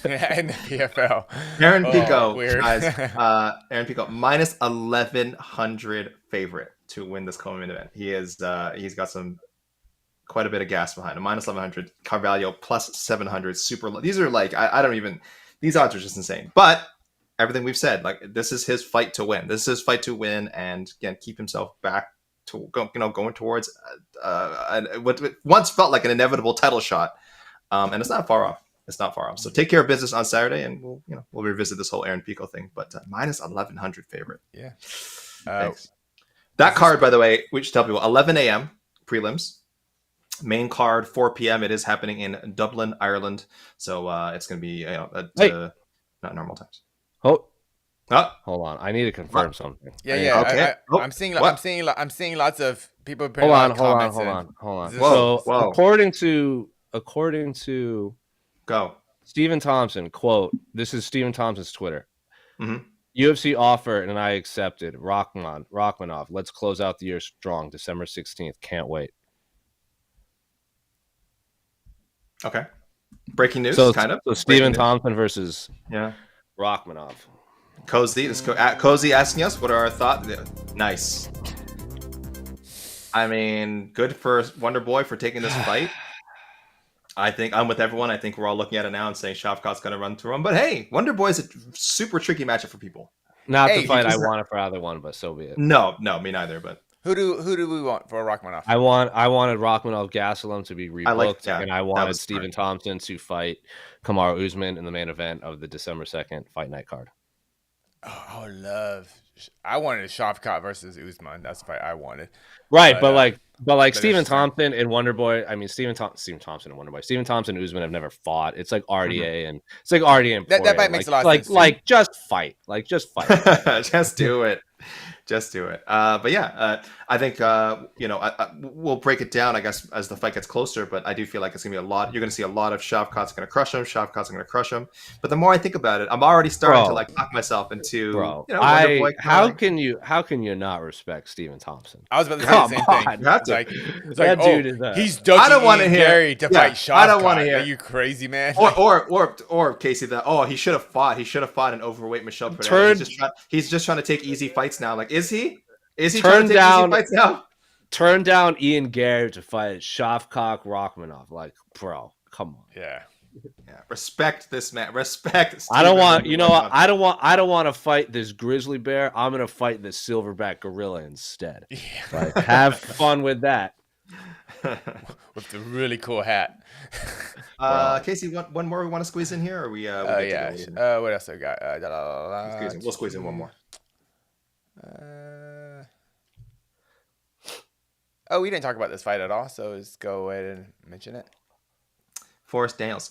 [SPEAKER 2] In the PFL.
[SPEAKER 1] Aaron Pico, guys. Aaron Pico minus 1,100 favorite to win this co-main event. He's got quite a bit of gas behind him. Minus 1,100. Carvalho plus 700. Super low. These are like these odds are just insane. But everything we've said, like this is his fight to win. This is his fight to win, and again keep himself back to going towards what once felt like an inevitable title shot, and it's not far off. It's not far off. So take care of business on Saturday, and we'll revisit this whole Aaron Pico thing. But minus 1,100 favorite.
[SPEAKER 2] Yeah.
[SPEAKER 1] That card, by the way, we should tell people 11 a.m. prelims. Main card 4 p.m. It is happening in Dublin, Ireland. So it's going to be not normal times.
[SPEAKER 3] Hold on. I need to confirm something.
[SPEAKER 2] Yeah.
[SPEAKER 1] Okay.
[SPEAKER 2] I'm seeing lots of people.
[SPEAKER 3] Hold on. So according to
[SPEAKER 1] go
[SPEAKER 3] Stephen Thompson, quote, this is Stephen Thompson's Twitter.
[SPEAKER 1] Mm-hmm.
[SPEAKER 3] UFC offered and I accepted. Rachmanov. Let's close out the year strong. December 16th. Can't wait.
[SPEAKER 1] Okay. Breaking news, kind of.
[SPEAKER 3] So Stephen Thompson versus Rachmanov.
[SPEAKER 1] Cozy asking us what are our thoughts. Nice. I mean, good for Wonder Boy for taking this fight. I think I'm with everyone. I think we're all looking at it now and saying Shavkat's going to run through him. But hey, Wonder Boy is a super tricky matchup for people.
[SPEAKER 3] Not
[SPEAKER 2] Hey,
[SPEAKER 3] the fight I
[SPEAKER 1] just-
[SPEAKER 3] wanted for either one, but so be it.
[SPEAKER 1] No, me neither. But
[SPEAKER 2] who do we want for Rachmanov?
[SPEAKER 3] I wanted Rachmanov Gastelum to be rebooked,
[SPEAKER 1] yeah,
[SPEAKER 3] and I
[SPEAKER 1] that
[SPEAKER 3] wanted
[SPEAKER 1] was
[SPEAKER 3] Stephen
[SPEAKER 1] smart.
[SPEAKER 3] Thompson to fight Kamaru Usman in the main event of the December 2nd fight night card.
[SPEAKER 2] Oh, I would love. I wanted Shavkat versus Usman. That's the fight I wanted.
[SPEAKER 3] Right, but
[SPEAKER 2] but
[SPEAKER 3] Stephen
[SPEAKER 2] it's-
[SPEAKER 3] Thompson and Wonderboy. I mean, Stephen Thompson and Wonderboy. Stephen Thompson and Usman have never fought. It's like RDA and it's like RDA and
[SPEAKER 2] That
[SPEAKER 3] Poirier.
[SPEAKER 2] fight makes a lot of
[SPEAKER 3] like,
[SPEAKER 2] sense, too.
[SPEAKER 3] like just fight. Like just fight.
[SPEAKER 1] Just do it. Just do it. But yeah, I think we'll break it down, I guess, as the fight gets closer. But I do feel like it's gonna be a lot. You're gonna see a lot of Shavkat's gonna crush him. Shavkat's gonna crush him. But the more I think about it, I'm already starting to like talk myself into.
[SPEAKER 3] Bro,
[SPEAKER 1] Wonder Boy
[SPEAKER 3] how can you not respect Stephen Thompson?
[SPEAKER 2] I was about to say
[SPEAKER 3] Come
[SPEAKER 2] the same
[SPEAKER 3] on.
[SPEAKER 2] thing.
[SPEAKER 1] You have to.
[SPEAKER 2] It's
[SPEAKER 3] That
[SPEAKER 2] like,
[SPEAKER 3] dude is a-
[SPEAKER 2] he's ducking
[SPEAKER 1] I don't wanna
[SPEAKER 2] Ian
[SPEAKER 1] hear-
[SPEAKER 2] Gary to
[SPEAKER 1] yeah,
[SPEAKER 2] fight Shavkat.
[SPEAKER 1] I don't wanna hear-
[SPEAKER 2] Are you crazy, man?
[SPEAKER 1] Or Casey, he should have fought. He should have fought an overweight Michel Pereira. He's just trying to take easy fights now. Like, is he? Is he trying to take easy fights now?
[SPEAKER 3] Turn down Ian Gary to fight Shavkat Rachmanov. Like, bro, come on.
[SPEAKER 2] Yeah.
[SPEAKER 1] Yeah, respect this man. Respect.
[SPEAKER 3] I don't want,
[SPEAKER 1] Stephen
[SPEAKER 3] I don't want to fight this grizzly bear. I'm gonna fight this silverback gorilla instead.
[SPEAKER 2] Yeah.
[SPEAKER 3] Like, have fun with that.
[SPEAKER 2] With the really cool hat.
[SPEAKER 1] Casey, one more we want to squeeze in here, or we?
[SPEAKER 2] Yeah. What else I got?
[SPEAKER 1] We'll squeeze in one more.
[SPEAKER 2] We didn't talk about this fight at all, so let's go ahead and mention it.
[SPEAKER 1] Forrest Daniels.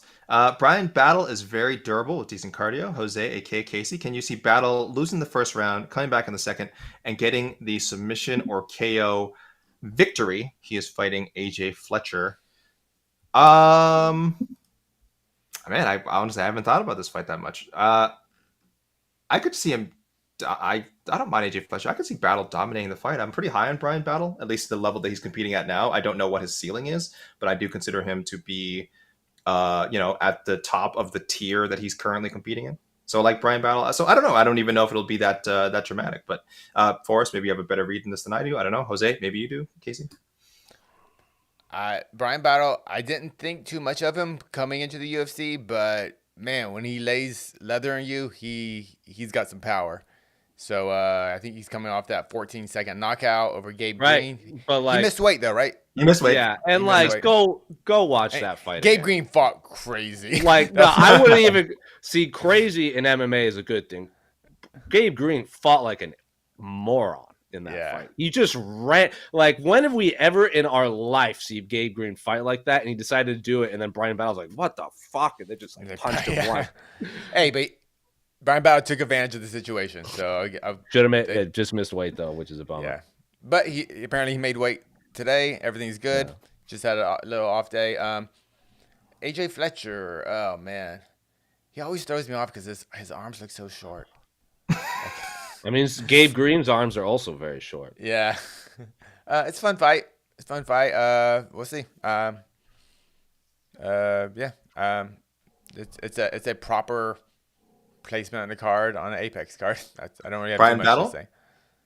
[SPEAKER 1] Brian Battle is very durable with decent cardio. Jose, aka Casey, can you see Battle losing the first round, coming back in the second, and getting the submission or KO victory? He is fighting AJ Fletcher. Man, I honestly haven't thought about this fight that much. I could see him. I don't mind AJ Fletcher. I could see Battle dominating the fight. I'm pretty high on Brian Battle, at least the level that he's competing at now. I don't know what his ceiling is, but I do consider him to be, at the top of the tier that he's currently competing in. So like Brian Battle. So I don't know. I don't even know if it'll be that dramatic. But Forrest, maybe you have a better read in this than I do. I don't know. Jose, maybe you do. Casey.
[SPEAKER 2] Brian Battle, I didn't think too much of him coming into the UFC, but man, when he lays leather on you, he's got some power. So I think he's coming off that 14-second knockout over Gabe Green.
[SPEAKER 3] But like,
[SPEAKER 2] he missed weight though, right?
[SPEAKER 1] You missed weight.
[SPEAKER 3] yeah, and
[SPEAKER 2] He
[SPEAKER 3] like
[SPEAKER 2] missed
[SPEAKER 3] go watch that fight.
[SPEAKER 2] Gabe
[SPEAKER 3] again.
[SPEAKER 2] Green fought crazy.
[SPEAKER 3] Like, no, I wouldn't even see crazy in MMA is a good thing. Gabe Green fought like a moron in that fight. He just ran. Like, when have we ever in our life seen Gabe Green fight like that? And he decided to do it, and then Brian Battle's like, "What the fuck?" And they just like punched him one.
[SPEAKER 2] Hey, but Brian Battle took advantage of the situation. So
[SPEAKER 3] Should have made it. Just missed weight though, which is a bummer.
[SPEAKER 2] Yeah, but he apparently made weight today. Everything's good.
[SPEAKER 3] Yeah.
[SPEAKER 2] Just had a little off day. AJ Fletcher. Oh man, he always throws me off because his arms look so short.
[SPEAKER 3] I mean, Gabe Green's arms are also very short.
[SPEAKER 2] Yeah, it's a fun fight. We'll see. It's a proper placement on the card, on an Apex card. I don't really have
[SPEAKER 1] Brian
[SPEAKER 2] too much
[SPEAKER 1] Battle?
[SPEAKER 2] to say.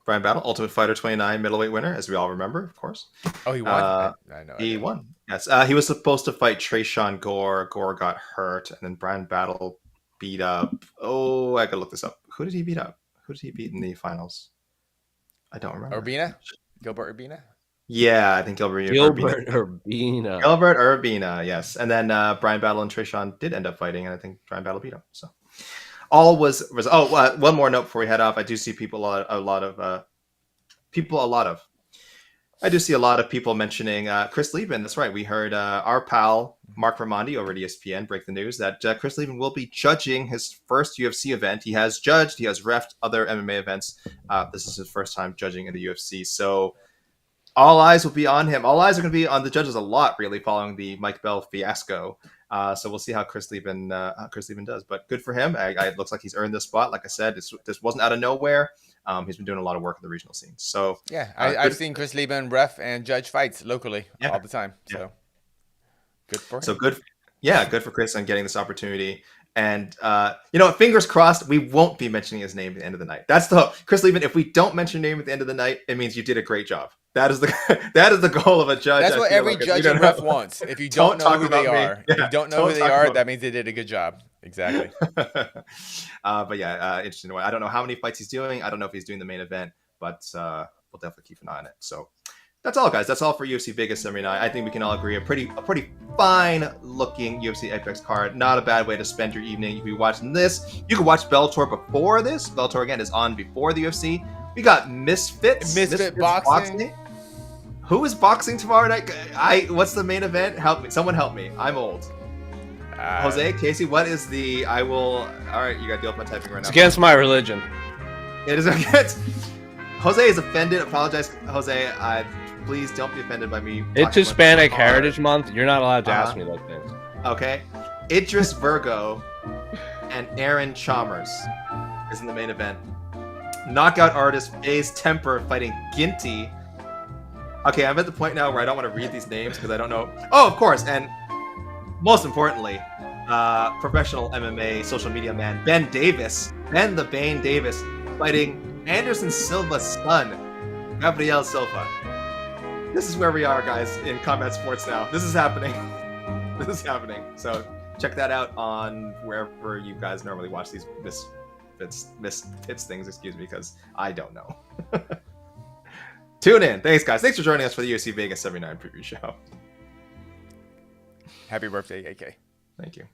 [SPEAKER 1] Brian Battle, Ultimate Fighter 29 middleweight winner, as we all remember, of course.
[SPEAKER 2] Oh, he won. I know.
[SPEAKER 1] He won. Yes, he was supposed to fight Trayshawn Gore. Gore got hurt, and then Brian Battle beat up. Oh, I gotta look this up. Who did he beat up? Who did he beat in the finals? I don't remember.
[SPEAKER 2] Gilbert Urbina.
[SPEAKER 1] Yeah, I think Gilbert
[SPEAKER 3] Urbina.
[SPEAKER 1] Gilbert Urbina, yes. And then Brian Battle and Trayshawn did end up fighting, and I think Brian Battle beat him. So all was. One more note before we head off. I do see people I do see a lot of people mentioning Chris Lieben. That's right. We heard our pal Mark Raimondi over at ESPN break the news that Chris Lieben will be judging his first UFC event. He has judged. He has reffed other MMA events. This is his first time judging in the UFC. So all eyes will be on him. All eyes are going to be on the judges a lot, really, following the Mike Bell fiasco. So we'll see how Chris Lieben does. But good for him. It looks like he's earned this spot. Like I said, this wasn't out of nowhere. He's been doing a lot of work in the regional scene. So
[SPEAKER 2] yeah, I've seen Chris Lieben ref and judge fights locally all the time. So good for him.
[SPEAKER 1] So good. Yeah, good for Chris on getting this opportunity. And you know, fingers crossed, we won't be mentioning his name at the end of the night. That's the hope. Chris Leydon, if we don't mention your name at the end of the night, it means you did a great job. That is the that is the goal of a judge.
[SPEAKER 2] That's
[SPEAKER 1] I
[SPEAKER 2] what
[SPEAKER 1] feel
[SPEAKER 2] every
[SPEAKER 1] like.
[SPEAKER 2] judge and ref wants. If you don't know who they are, if you don't know who they are, that means they did a good job. Exactly.
[SPEAKER 1] But yeah, interesting one. I don't know how many fights he's doing. I don't know if he's doing the main event, but we'll definitely keep an eye on it. So that's all, guys. That's all for UFC Vegas 79. I think we can all agree a pretty fine looking UFC Apex card. Not a bad way to spend your evening. You can be watching this. You can watch Bellator before this. Bellator again is on before the UFC. We got Misfits boxing. Who is boxing tomorrow night? What's the main event? Help me. Someone help me. I'm old. Jose, Casey, what is the? I will. All right, you got to deal with my typing right now.
[SPEAKER 3] It's against my religion.
[SPEAKER 1] It is against. Jose is offended. Apologize, Jose. Please don't be offended by me.
[SPEAKER 3] It's Hispanic Heritage Month. You're not allowed to ask me those things.
[SPEAKER 1] Okay. Idris Virgo and Aaron Chalmers is in the main event. Knockout artist FaZe Temper fighting Ginty. Okay, I'm at the point now where I don't want to read these names because I don't know. Oh, of course, and most importantly, professional MMA social media man Ben the Bane Davis, fighting Anderson Silva's son, Gabriel Silva. This is where we are, guys, in combat sports now. This is happening. This is happening. So check that out on wherever you guys normally watch these misfits things, excuse me, because I don't know. Tune in. Thanks, guys. Thanks for joining us for the UFC Vegas 79 preview show.
[SPEAKER 2] Happy birthday, AK.
[SPEAKER 1] Thank you.